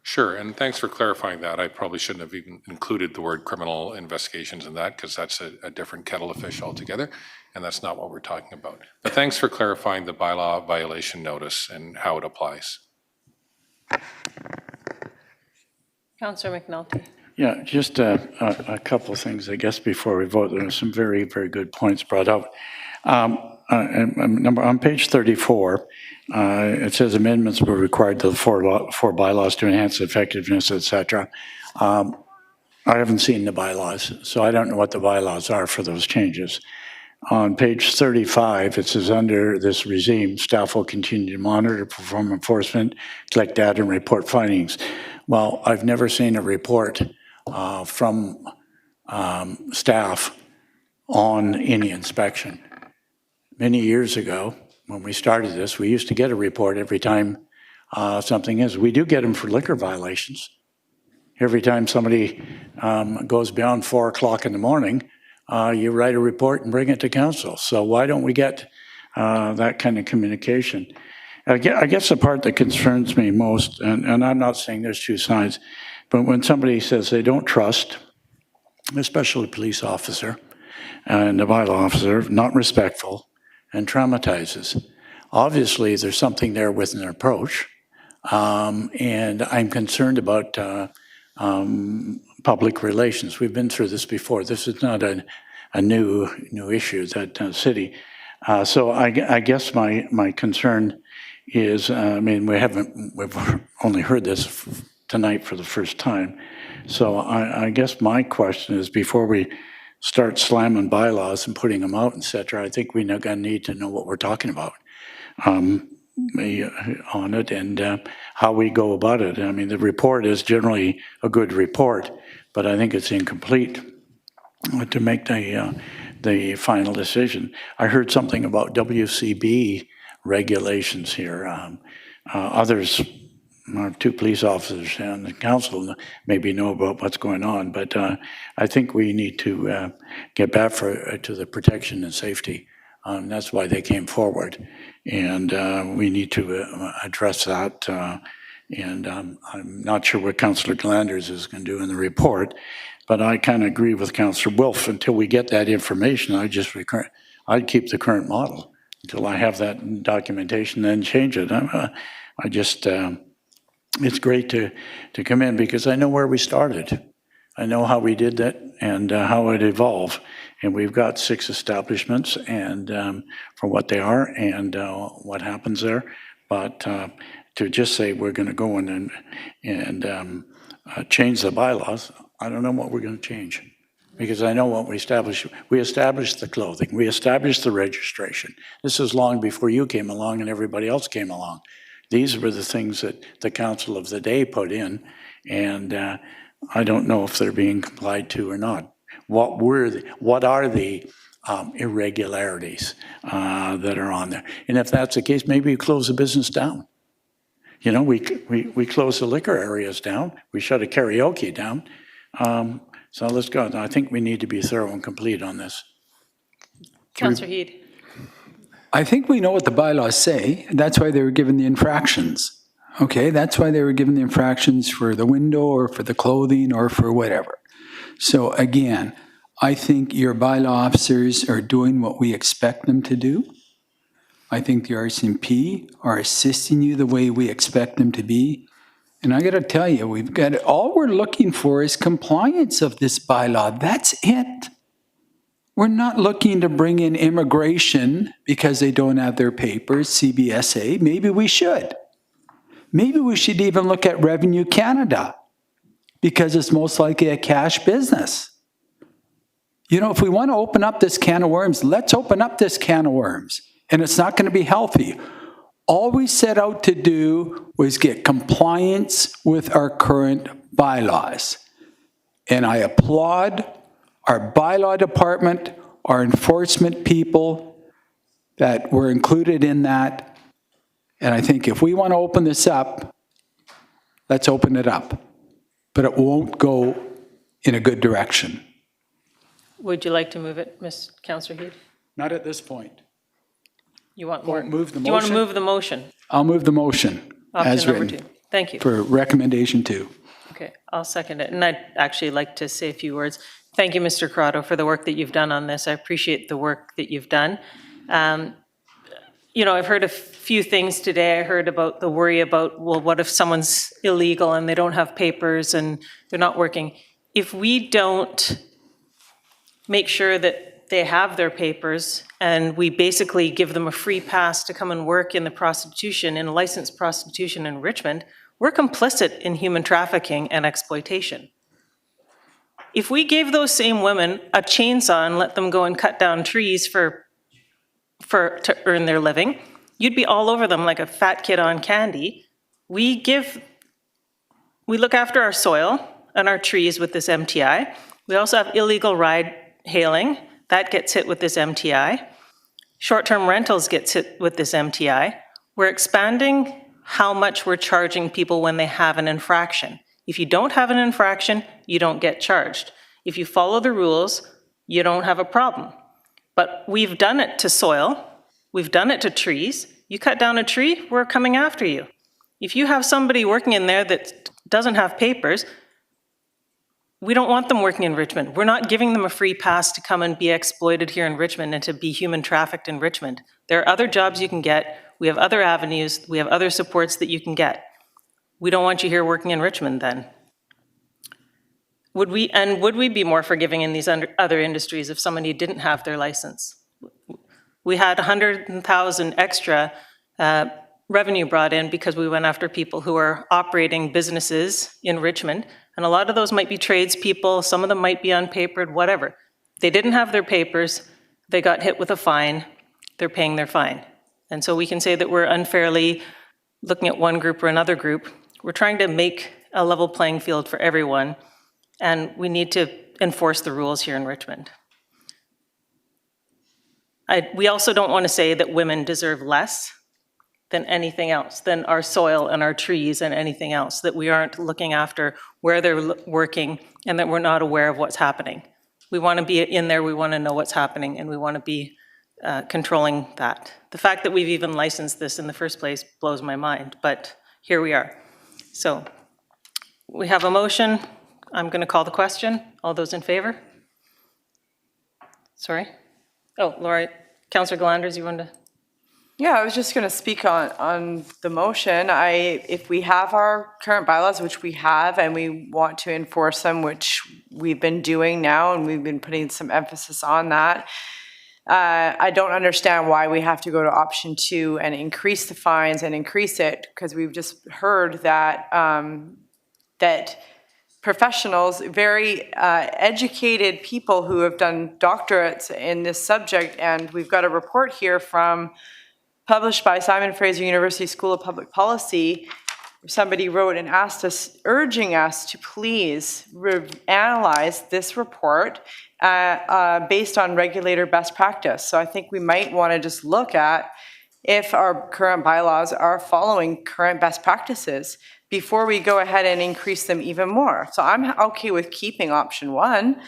Sure, and thanks for clarifying that. I probably shouldn't have even included the word criminal investigations in that because that's a different kettle of fish altogether, and that's not what we're talking about. But thanks for clarifying the bylaw violation notice and how it applies. Councillor McNulty. Yeah, just a couple of things, I guess, before we vote. There are some very, very good points brought up. On page 34, it says amendments were required to the four bylaws to enhance effectiveness, etc. I haven't seen the bylaws, so I don't know what the bylaws are for those changes. On page 35, it says under this regime, staff will continue to monitor, perform enforcement, collect data, and report findings. Well, I've never seen a report from staff on any inspection. Many years ago, when we started this, we used to get a report every time something is. We do get them for liquor violations. Every time somebody goes beyond 4 o'clock in the morning, you write a report and bring it to council. So why don't we get that kind of communication? I guess the part that concerns me most, and I'm not saying there's two sides, but when somebody says they don't trust, especially a police officer and a bylaw officer, not respectful, and traumatizes. Obviously, there's something there with an approach, and I'm concerned about public relations. We've been through this before. This is not a new issue that city. So I guess my concern is, I mean, we've only heard this tonight for the first time. So I guess my question is, before we start slamming bylaws and putting them out, et cetera, I think we need to know what we're talking about on it and how we go about it. I mean, the report is generally a good report, but I think it's incomplete to make the final decision. I heard something about WCB regulations here. Others, two police officers and the council maybe know about what's going on, but I think we need to get back to the protection and safety. That's why they came forward, and we need to address that. And I'm not sure what Councillor Glanders is going to do in the report, but I kind of agree with Councillor Wilf. Until we get that information, I'd keep the current model until I have that documentation, then change it. It's great to come in because I know where we started. I know how we did that and how it evolved. And we've got 6 establishments and for what they are and what happens there. But to just say we're going to go in and change the bylaws, I don't know what we're going to change. Because I know what we established. We established the clothing. We established the registration. This is long before you came along and everybody else came along. These were the things that the council of the day put in, and I don't know if they're being complied to or not. What are the irregularities that are on there? And if that's the case, maybe you close the business down. You know, we close the liquor areas down. We shut a karaoke down. So let's go. I think we need to be thorough and complete on this. Councillor Heed. I think we know what the bylaws say, and that's why they were given the infractions. Okay, that's why they were given the infractions for the window or for the clothing or for whatever. So again, I think your bylaw officers are doing what we expect them to do. I think the RCMP are assisting you the way we expect them to be. And I got to tell you, all we're looking for is compliance of this bylaw. That's it. We're not looking to bring in immigration because they don't have their papers, CBSA. Maybe we should. Maybe we should even look at Revenue Canada because it's most likely a cash business. You know, if we want to open up this can of worms, let's open up this can of worms. And it's not going to be healthy. All we set out to do was get compliance with our current bylaws. And I applaud our bylaw department, our enforcement people that were included in that. And I think if we want to open this up, let's open it up. But it won't go in a good direction. Would you like to move it, Ms. Councillor Heed? Not at this point. You want more? Move the Do you want to motion? move the motion? I'll move the motion as Option number written 2. Thank you. for recommendation 2. Okay, I'll second it. And I'd actually like to say a few words. Thank you, Mr. Corrado, for the work that you've done on this. I appreciate the work that you've done. You know, I've heard a few things today. I heard about the worry about, well, what if someone's illegal and they don't have papers and they're not working? If we don't make sure that they have their papers and we basically give them a free pass to come and work in the prostitution, in licensed prostitution in Richmond, we're complicit in human trafficking and exploitation. If we gave those same women a chainsaw and let them go and cut down trees to earn their living, you'd be all over them like a fat kid on candy. We look after our soil and our trees with this MTI. We also have illegal ride hailing. That gets hit with this MTI. Short-term rentals gets hit with this MTI. We're expanding how much we're charging people when they have an infraction. If you don't have an infraction, you don't get charged. If you follow the rules, you don't have a problem. But we've done it to soil. We've done it to trees. You cut down a tree, we're coming after you. If you have somebody working in there that doesn't have papers, we don't want them working in Richmond. We're not giving them a free pass to come and be exploited here in Richmond and to be human trafficked in Richmond. There are other jobs you can get. We have other avenues. We have other supports that you can get. We don't want you here working in Richmond then. Would we be more forgiving in these other industries if somebody didn't have their license? We had 100,000 extra revenue brought in because we went after people who are operating businesses in Richmond. And a lot of those might be tradespeople, some of them might be unpapered, whatever. They didn't have their papers, they got hit with a fine, they're paying their fine. And so we can say that we're unfairly looking at one group or another group. We're trying to make a level playing field for everyone, and we need to enforce the rules here in Richmond. We also don't want to say that women deserve less than anything else, than our soil and our trees and anything else, that we aren't looking after where they're working and that we're not aware of what's happening. We want to be in there, we want to know what's happening, and we want to be controlling that. The fact that we've even licensed this in the first place blows my mind, but here we are. So we have a motion. I'm going to call the question. All those in favor? Sorry? Oh, Laura, Councillor Glanders, you wanted to? Yeah, I was just going to speak on the motion. If we have our current bylaws, which we have, and we want to enforce them, which we've been doing now, and we've been putting some emphasis on that, I don't understand why we have to go to option 2 and increase the fines and increase it, because we've just heard that that professionals, very educated people who have done doctorates in this subject. And we've got a report here published by Simon Fraser University School of Public Policy. Somebody wrote and asked us, urging us to please analyze this report based on regulator best practice. So I think we might want to just look at if our current bylaws are following current best practices before we go ahead and increase them even more. So I'm okay with keeping option one.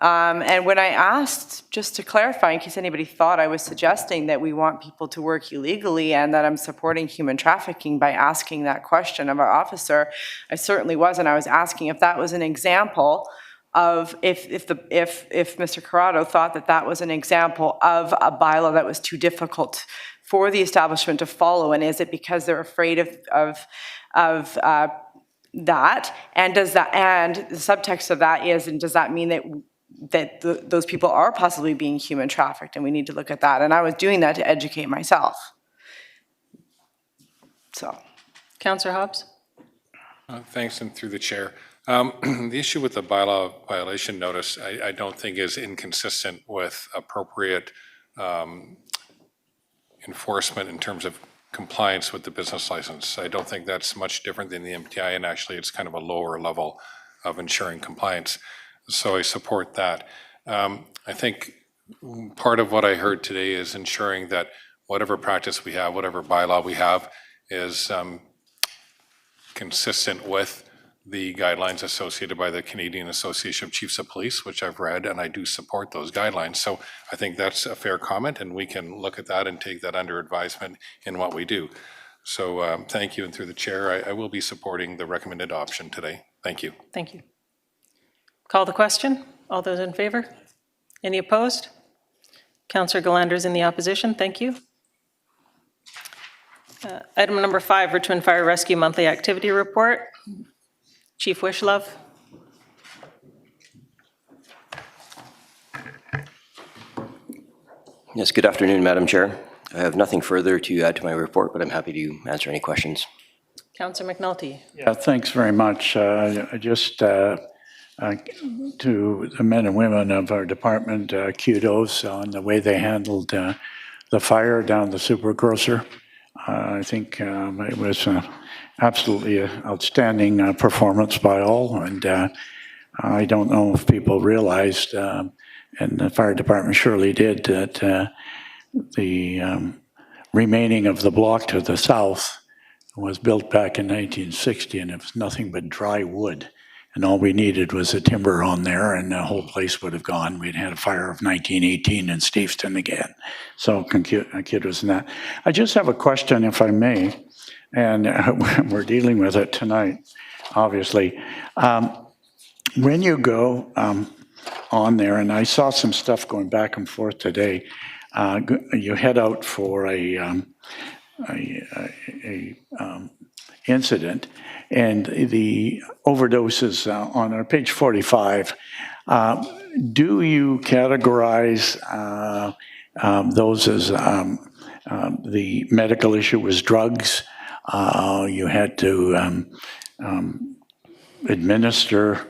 And when I asked, just to clarify, in case anybody thought I was suggesting that we want people to work illegally and that I'm supporting human trafficking by asking that question of our officer, I certainly wasn't. I was asking if that was an example of if Mr. Corrado thought that that was an example of a bylaw that was too difficult for the establishment to follow, and is it because they're afraid of that? And does that, and the subtext of that is, and does that mean that those people are possibly being human trafficked, and we need to look at that. And I was doing that to educate myself. So. Councillor Hobbs? Thanks, and through the chair. The issue with the bylaw violation notice, I don't think is inconsistent with appropriate enforcement in terms of compliance with the business license. I don't think that's much different than the MTI, and actually it's kind of a lower level of ensuring compliance. So I support that. I think part of what I heard today is ensuring that whatever practice we have, whatever bylaw we have, is consistent with the guidelines associated by the Canadian Association of Chiefs of Police, which I've read, and I do support those guidelines. So I think that's a fair comment, and we can look at that and take that under advisement in what we do. So thank you, and through the chair, I will be supporting the recommended option today. Thank you. Thank you. Call the question. All those in favor? Any opposed? Councillor Galander's in the opposition. Thank you. Item number 5, Richmond Fire Rescue Monthly Activity Report. Chief Wishlove. Yes, good afternoon, Madam Chair. I have nothing further to add to my report, but I'm happy to answer any questions. Councillor McNulty. Yeah, thanks very much. Just to the men and women of our department, kudos on the way they handled the fire down the Super Grocer. I think it was absolutely an outstanding performance by all, and I don't know if people realized, and the fire department surely did, that the remaining of the block to the south was built back in 1960, and it was nothing but dry wood. And all we needed was a timber on there, and the whole place would have gone. We'd had a fire of 1918 in Steveston again. So kudos on that. I just have a question, if I may, and we're dealing with it tonight, obviously. When you go on there, and I saw some stuff going back and forth today, you head out for a incident, and the overdoses on our page 45, do you categorize those as the medical issue was drugs? You had to administer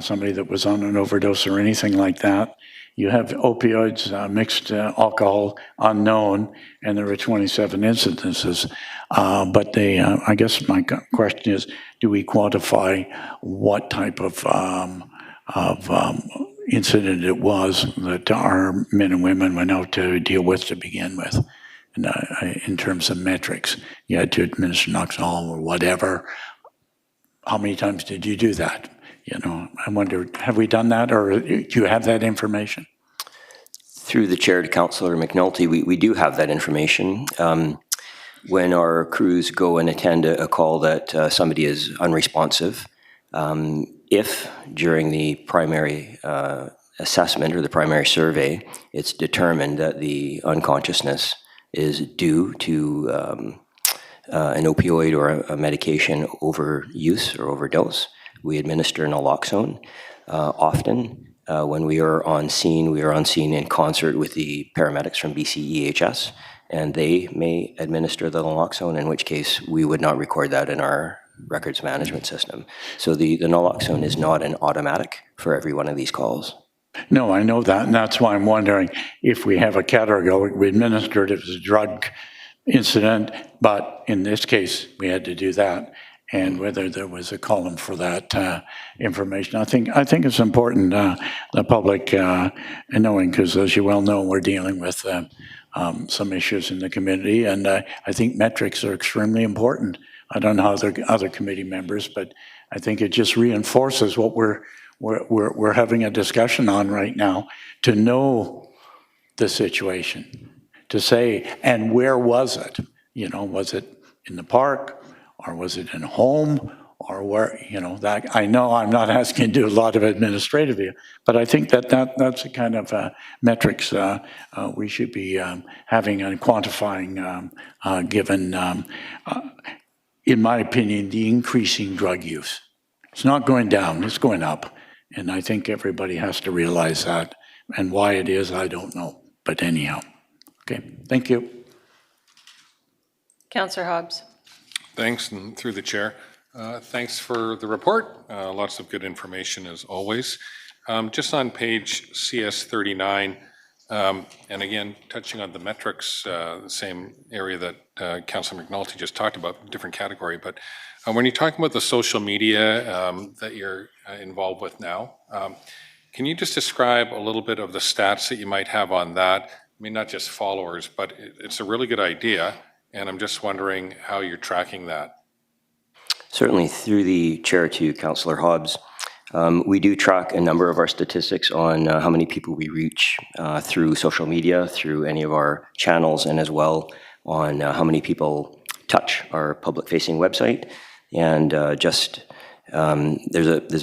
somebody that was on an overdose or anything like that. You have opioids, mixed alcohol, unknown, and there were 27 incidences. But I guess my question is, do we quantify what type of incident it was that our men and women went out to deal with to begin with? And, in terms of metrics, you had to administer Naloxone or whatever. How many times did you do that? You know, I wonder, have we done that, or do you have that information? Through the chair to Councillor McNulty, we do have that information. When our crews go and attend a call that somebody is unresponsive, if during the primary assessment or the primary survey, it's determined that the unconsciousness is due to an opioid or a medication overuse or overdose, we administer naloxone. Often, when we are on scene in concert with the paramedics from BCEHS, and they may administer the naloxone, in which case we would not record that in our records management system. So the naloxone is not an automatic for every one of these calls. No, I know that, and that's why I'm wondering if we have a category, we administered it as a drug incident, but in this case, we had to do that, and whether there was a column for that information. I think it's important, the public knowing, because as you well know, we're dealing with some issues in the community, and I think metrics are extremely important. I don't know how other committee members, but I think it just reinforces what we're having a discussion on right now, to know the situation, to say, and where was it? You know, was it in the park, or was it in a home, or where, you know, that, I know I'm not asking to do a lot of administrative here, but I think that's the kind of metrics we should be having and quantifying, given, in my opinion, the increasing drug use. It's not going down, it's going up. And I think everybody has to realize that. And why it is, I don't know. But anyhow, okay, thank you. Councillor Hobbs. Thanks, and through the chair. Thanks for the report. Lots of good information as always. Just on page CS 39, and again, touching on the metrics, the same area that Councillor McNulty just talked about, different category, but when you're talking about the social media that you're involved with now, can you just describe a little bit of the stats that you might have on that? I mean, not just followers, but it's a really good idea, and I'm just wondering how you're tracking that. Certainly, through the chair to Councillor Hobbs, we do track a number of our statistics on how many people we reach through social media, through any of our channels, and as well on how many people touch our public-facing website. And there's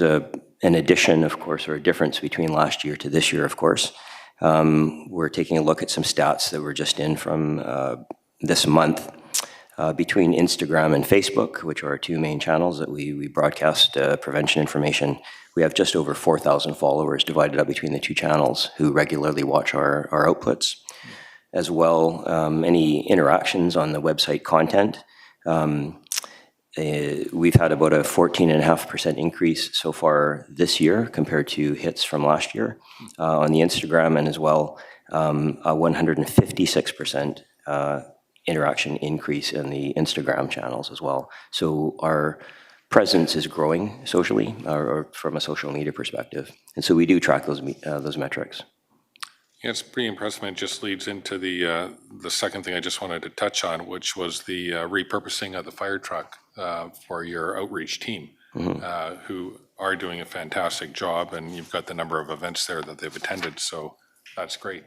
an addition, of course, or a difference between last year to this year, of course. We're taking a look at some stats that were just in from this month. Between Instagram and Facebook, which are our two main channels that we broadcast prevention information, we have just over 4,000 followers divided up between the two channels who regularly watch our outputs. As well, any interactions on the website content. We've had about a 14.5% increase so far this year compared to hits from last year on the Instagram, and as well a 156% interaction increase in the Instagram channels as well. So our presence is growing socially, or from a social media perspective, and so we do track those metrics. Yeah, it's pretty impressive, and it just leads into the second thing I just wanted to touch on, which was the repurposing of the fire truck for your outreach team, who are doing a fantastic job, and you've got the number of events there that they've attended, so that's great.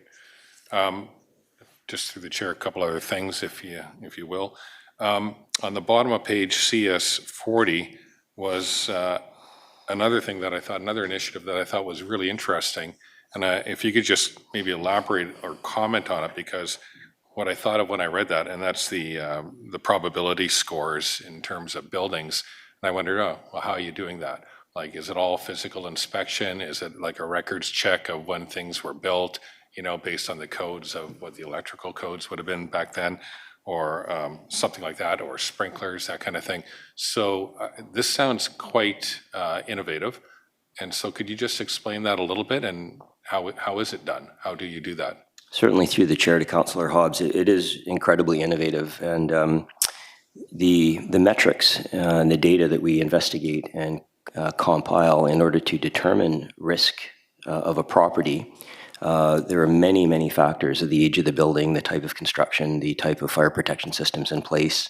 Just through the chair, a couple other things, if you will. On the bottom of page CS 40 was another thing that I thought, another initiative that I thought was really interesting. And if you could just maybe elaborate or comment on it, because what I thought of when I read that, and that's the probability scores in terms of buildings. And I wondered, oh, well, how are you doing that? Like, is it all physical inspection? Is it like a records check of when things were built, you know, based on the codes of what the electrical codes would have been back then, or something like that, or sprinklers, that kind of thing. So this sounds quite innovative. And so could you just explain that a little bit, and how is it done? How do you do that? Certainly, through the chair to Councillor Hobbs, it is incredibly innovative, and the metrics and the data that we investigate and compile in order to determine risk of a property. There are many, many factors of the age of the building, the type of construction, the type of fire protection systems in place,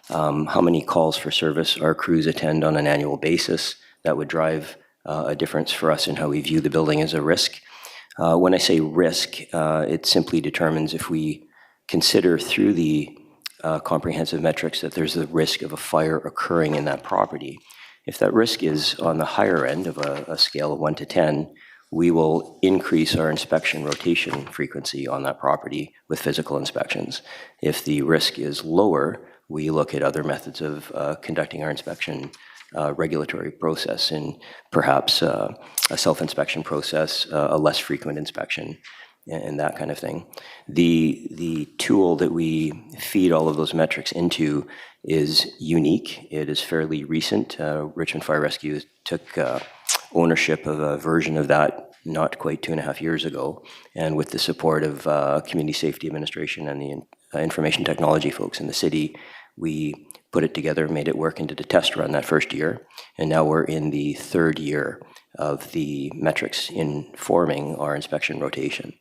how many calls for service our crews attend on an annual basis. That would drive a difference for us in how we view the building as a risk. When I say risk, it simply determines if we consider through the comprehensive metrics that there's the risk of a fire occurring in that property. If that risk is on the higher end of a scale of 1 to 10, we will increase our inspection rotation frequency on that property with physical inspections. If the risk is lower, we look at other methods of conducting our inspection regulatory process, and perhaps a self-inspection process, a less frequent inspection. and that kind of thing. The tool that we feed all of those metrics into is unique. It is fairly recent. Richmond Fire Rescue took ownership of a version of that not quite 2.5 years ago, and with the support of Community Safety Administration and the information technology folks in the city, we put it together, made it work, and did a test run that first year, and now we're in the third year of the metrics informing our inspection rotation.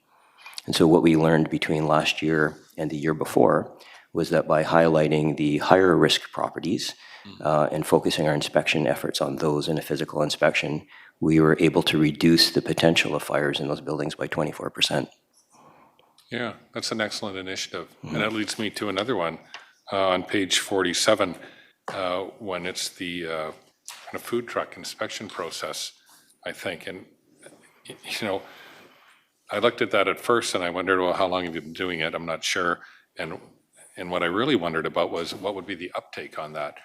And so what we learned between last year and the year before was that by highlighting the higher risk properties and focusing our inspection efforts on those in a physical inspection, we were able to reduce the potential of fires in those buildings by 24%. Yeah, that's an excellent initiative. And that leads me to another one on page 47, when it's the kind of food truck inspection process, I think. And, you know, I looked at that at first and I wondered, well, how long have you been doing it? I'm not sure. And what I really wondered about was what would be the uptake on that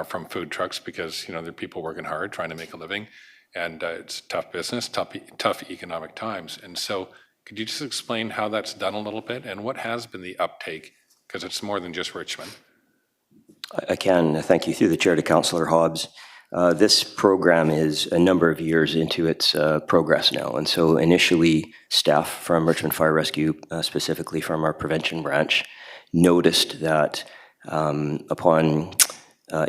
from food trucks, because, you know, there are people working hard trying to make a living, and it's tough business, tough economic times. And so could you just explain how that's done a little bit and what has been the uptake? Because it's more than just Richmond. I can. Thank you. Through the chair to Councillor Hobbs. This program is a number of years into its progress now. And so initially, staff from Richmond Fire Rescue, specifically from our prevention branch, noticed that upon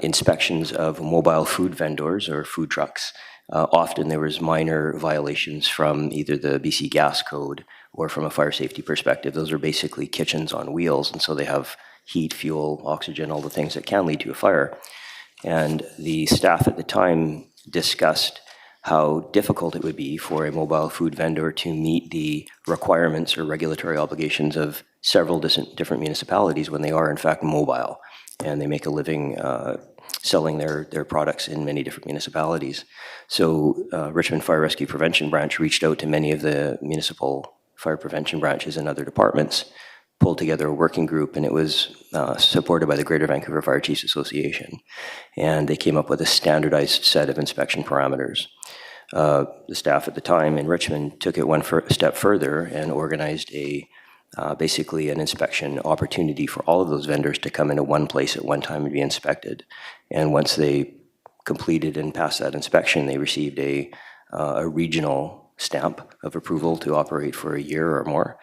inspections of mobile food vendors or food trucks, often there was minor violations from either the BC Gas Code or from a fire safety perspective. Those are basically kitchens on wheels, and so they have heat, fuel, oxygen, all the things that can lead to a fire. And the staff at the time discussed how difficult it would be for a mobile food vendor to meet the requirements or regulatory obligations of several different municipalities when they are in fact mobile, and they make a living selling their products in many different municipalities. So Richmond Fire Rescue Prevention Branch reached out to many of the municipal fire prevention branches and other departments, pulled together a working group, and it was supported by the Greater Vancouver Fire Chiefs Association. And they came up with a standardized set of inspection parameters. The staff at the time in Richmond took it one step further and organized basically an inspection opportunity for all of those vendors to come into one place at one time and be inspected. And once they completed and passed that inspection, they received a regional stamp of approval to operate for a year or more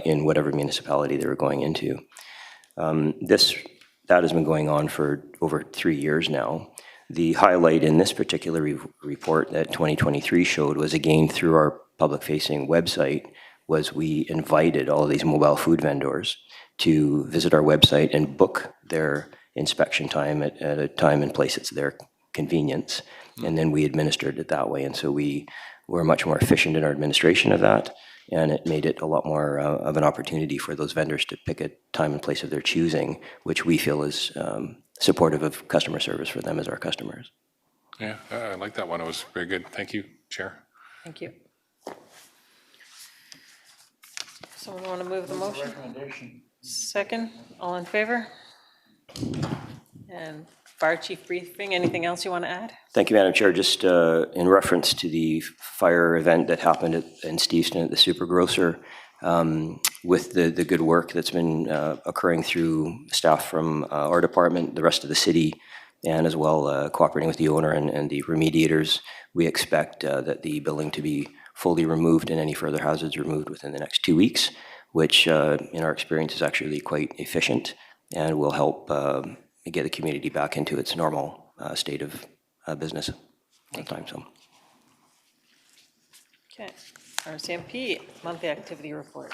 in whatever municipality they were going into. That has been going on for over 3 years now. The highlight in this particular report that 2023 showed was, again, through our public-facing website, was we invited all of these mobile food vendors to visit our website and book their inspection time at a time and place that's their convenience. And then we administered it that way. And so we were much more efficient in our administration of that, and it made it a lot more of an opportunity for those vendors to pick a time and place of their choosing, which we feel is supportive of customer service for them as our customers. Yeah, I like that one. It was very good. Thank you, Chair. Thank you. Someone want to move the motion? Second, all in favor? And Fire Chief briefing, anything else you want to add? Thank you, Madam Chair. Just in reference to the fire event that happened in Steveston at the Super Grocer, with the good work that's been occurring through staff from our department, the rest of the city, and as well cooperating with the owner and the remediators, we expect that the building to be fully removed and any further hazards removed within the next 2 weeks, which in our experience is actually quite efficient and will help get the community back into its normal state of business at the time. So. Okay, RCMP monthly activity report.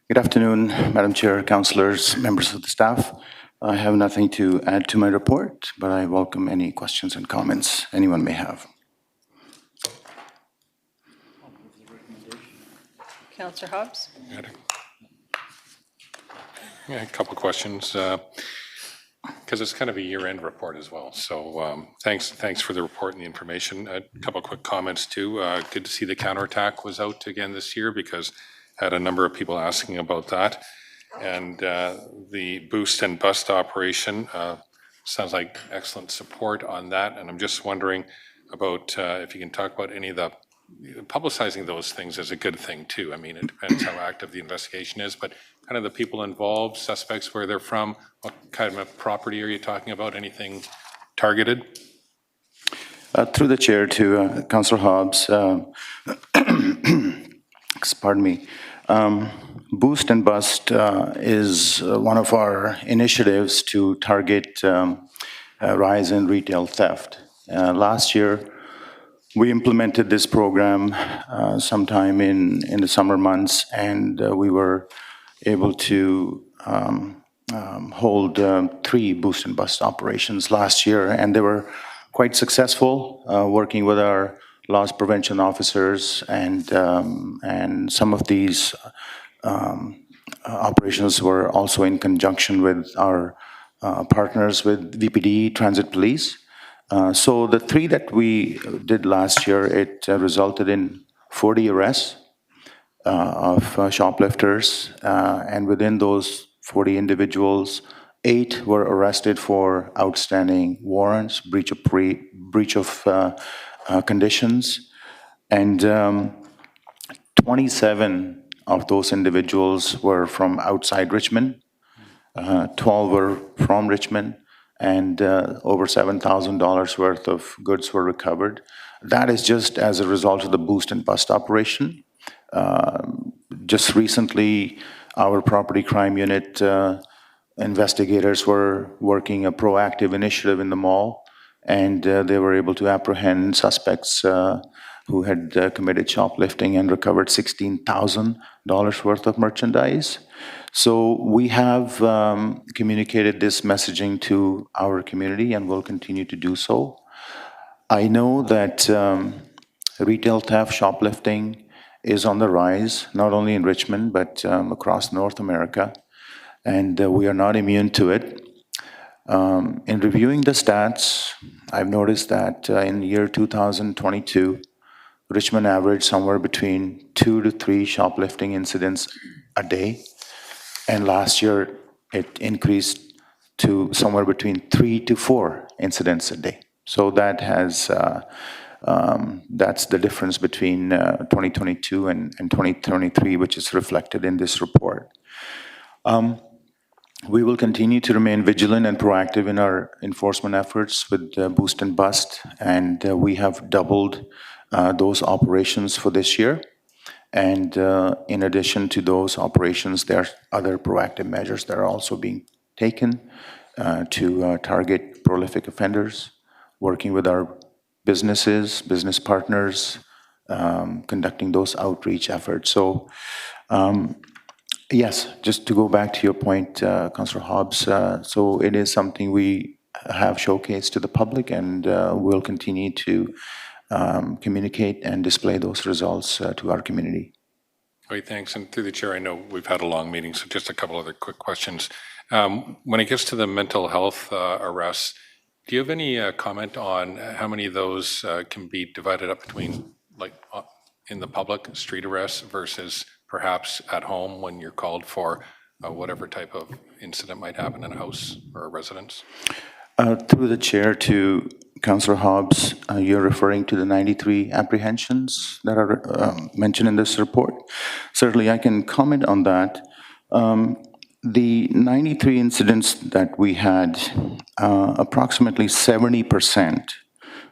Good afternoon, Madam Chair, councillors, members of the staff. I have nothing to add to my report, but I welcome any questions and comments anyone may have. Councillor Hobbs? Yeah, a couple questions. Because because it's kind of a year-end report as well. So thanks for the report and the information. A couple of quick comments too. Good to see the counterattack was out again this year, because I had a number of people asking about that. And the boost and bust operation, sounds like excellent support on that. And I'm just wondering about if you can talk about any of the publicizing those things is a good thing too. I mean, it depends how active the investigation is, but kind of the people involved, suspects, where they're from, what kind of property are you talking about? Anything targeted? Through the chair to Councillor Hobbs, pardon me. Boost and Bust is one of our initiatives to target rise in retail theft. Last year, we implemented this program sometime in the summer months, and we were able to hold 3 Boost and Bust operations last year, and they were quite successful, working with our loss prevention officers, and some of these operations were also in conjunction with our partners with VPD Transit Police. So the 3 that we did last year, it resulted in 40 arrests of shoplifters, and within those 40 individuals, 8 were arrested for outstanding warrants, breach of conditions, and 27 of those individuals were from outside Richmond, 12 were from Richmond, and over $7,000 worth of goods were recovered. That is just as a result of the Boost and Bust operation. Just recently, our property crime unit investigators were working a proactive initiative in the mall, and they were able to apprehend suspects who had committed shoplifting and recovered $16,000 worth of merchandise. So we have communicated this messaging to our community and will continue to do so. I know that retail theft, shoplifting is on the rise, not only in Richmond, but across North America, and we are not immune to it. In reviewing the stats, I've noticed that in the year 2022, Richmond averaged somewhere between 2 to 3 shoplifting incidents a day. And last year, it increased to somewhere between 3 to 4 incidents a day. So that has, that's the difference between 2022 and 2023, which is reflected in this report. We will continue to remain vigilant and proactive in our enforcement efforts with Boost and Bust, and we have doubled those operations for this year. And in addition to those operations, there are other proactive measures that are also being taken to target prolific offenders, working with our businesses, business partners, conducting those outreach efforts. So yes, just to go back to your point, Councillor Hobbs, so it is something we have showcased to the public, and we'll continue to communicate and display those results to our community. Great, thanks. And through the chair, I know we've had a long meeting, so just a couple other quick questions. When it gets to the mental health arrests, do you have any comment on how many of those can be divided up between, like, in the public, street arrests, versus perhaps at home when you're called for whatever type of incident might happen in a house or a residence? Through the chair to Councillor Hobbs, you're referring to the 93 apprehensions that are mentioned in this report. Certainly, I can comment on that. The 93 incidents that we had, approximately 70%,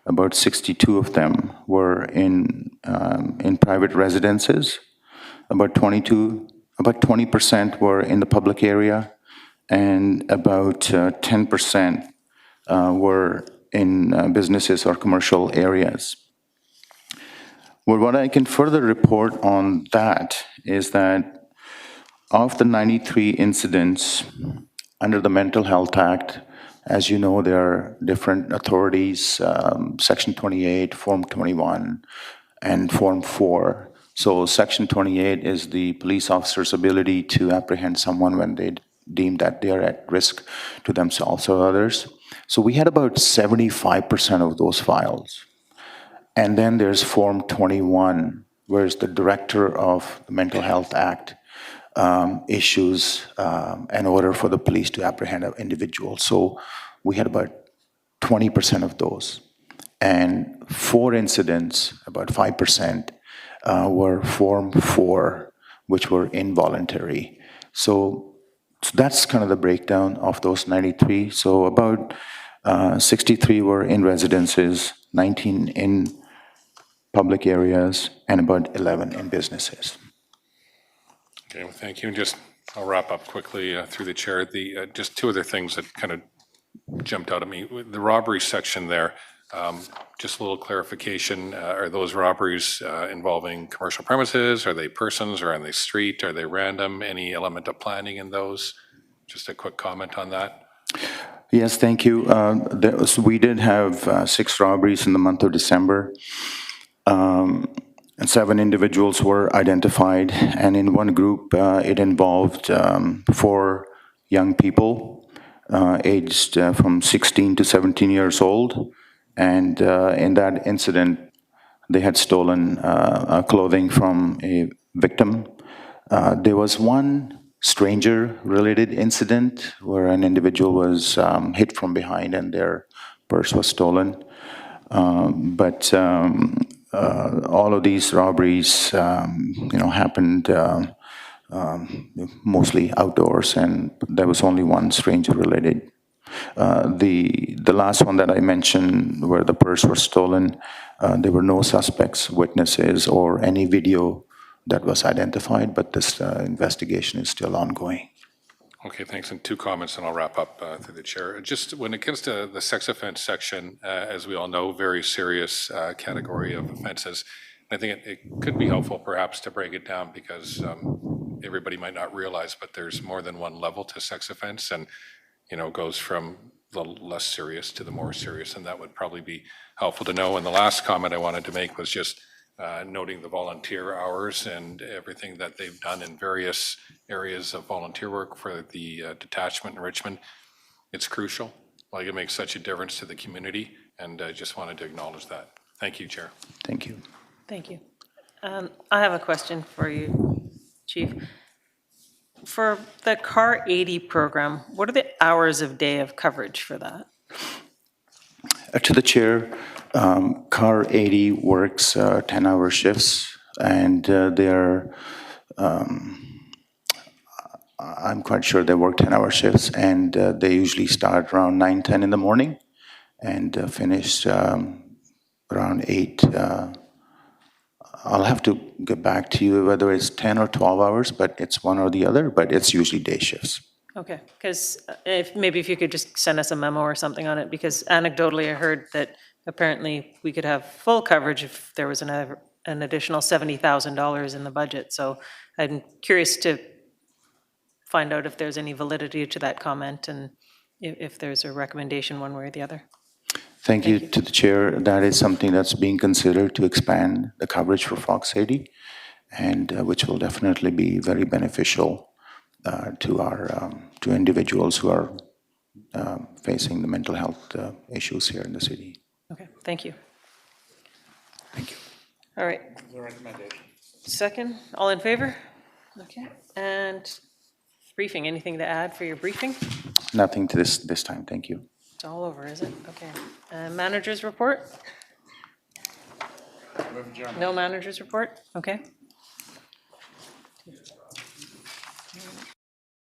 about 62 of them, were in private residences. About 20% were in the public area, and about 10% were in businesses or commercial areas. Well, what I can further report on that is that of the 93 incidents under the Mental Health Act, as you know, there are different authorities, Section 28, Form 21, and Form 4. So Section 28 is the police officer's ability to apprehend someone when they deem that they are at risk to themselves or others. So we had about 75% of those files. And then there's Form 21, where the Director of the Mental Health Act issues an order for the police to apprehend an individual. So we had about 20% of those. And 4 incidents, about 5%, were Form 4, which were involuntary. So that's kind of the breakdown of those 93. So about 63 were in residences, 19 in public areas, and about 11 in businesses. Okay, well, thank you. And just, I'll wrap up quickly through the chair. Just 2 other things that kind of jumped out at me. The robbery section there, just a little clarification. Are those robberies involving commercial premises? Are they persons, or are they street? Are they random? Any element of planning in those? Just a quick comment on that. Yes, thank you. We did have 6 robberies in the month of December. And 7 individuals were identified, and in one group, it involved 4 young people aged from 16 to 17 years old. And in that incident, they had stolen clothing from a victim. There was one stranger-related incident where an individual was hit from behind and their purse was stolen. But all of these robberies, happened mostly outdoors, and there was only one stranger-related. The last one that I mentioned, where the purse was stolen, there were no suspects, witnesses, or any video that was identified, but this investigation is still ongoing. Okay, thanks. And 2 comments, and I'll wrap up through the chair. Just when it comes to the sex offense section, as we all know, very serious category of offenses. I think it could be helpful perhaps to break it down, because everybody might not realize, but there's more than one level to sex offense, and goes from the less serious to the more serious, and that would probably be helpful to know. And the last comment I wanted to make was just noting the volunteer hours and everything that they've done in various areas of volunteer work for the detachment in Richmond. It's crucial. Like, it makes such a difference to the community, and I just wanted to acknowledge that. Thank you, Chair. Thank you. Thank you. I have a question for you, Chief. For the CAR 80 program, what are the hours of day of coverage for that? To the chair, CAR 80 works 10-hour shifts, and I'm quite sure they work 10-hour shifts, and they usually start around 9, 10 in the morning and finish around 8. I'll have to get back to you whether it's 10 or 12 hours, but it's one or the other, but it's usually day shifts. Okay, because if you could just send us a memo or something on it, because anecdotally I heard that apparently we could have full coverage if there was an additional $70,000 in the budget. So I'm curious to find out if there's any validity to that comment, and if there's a recommendation one way or the other. Thank you to the chair. That is something that's being considered to expand the coverage for Fox 80, and which will definitely be very beneficial to individuals who are facing the mental health issues here in the city. Okay, thank you. Thank you. All right. Second, all in favor? Okay, and briefing, anything to add for your briefing? Nothing to this time, thank you. It's all over, is it? Okay. Manager's report? No manager's report? Okay.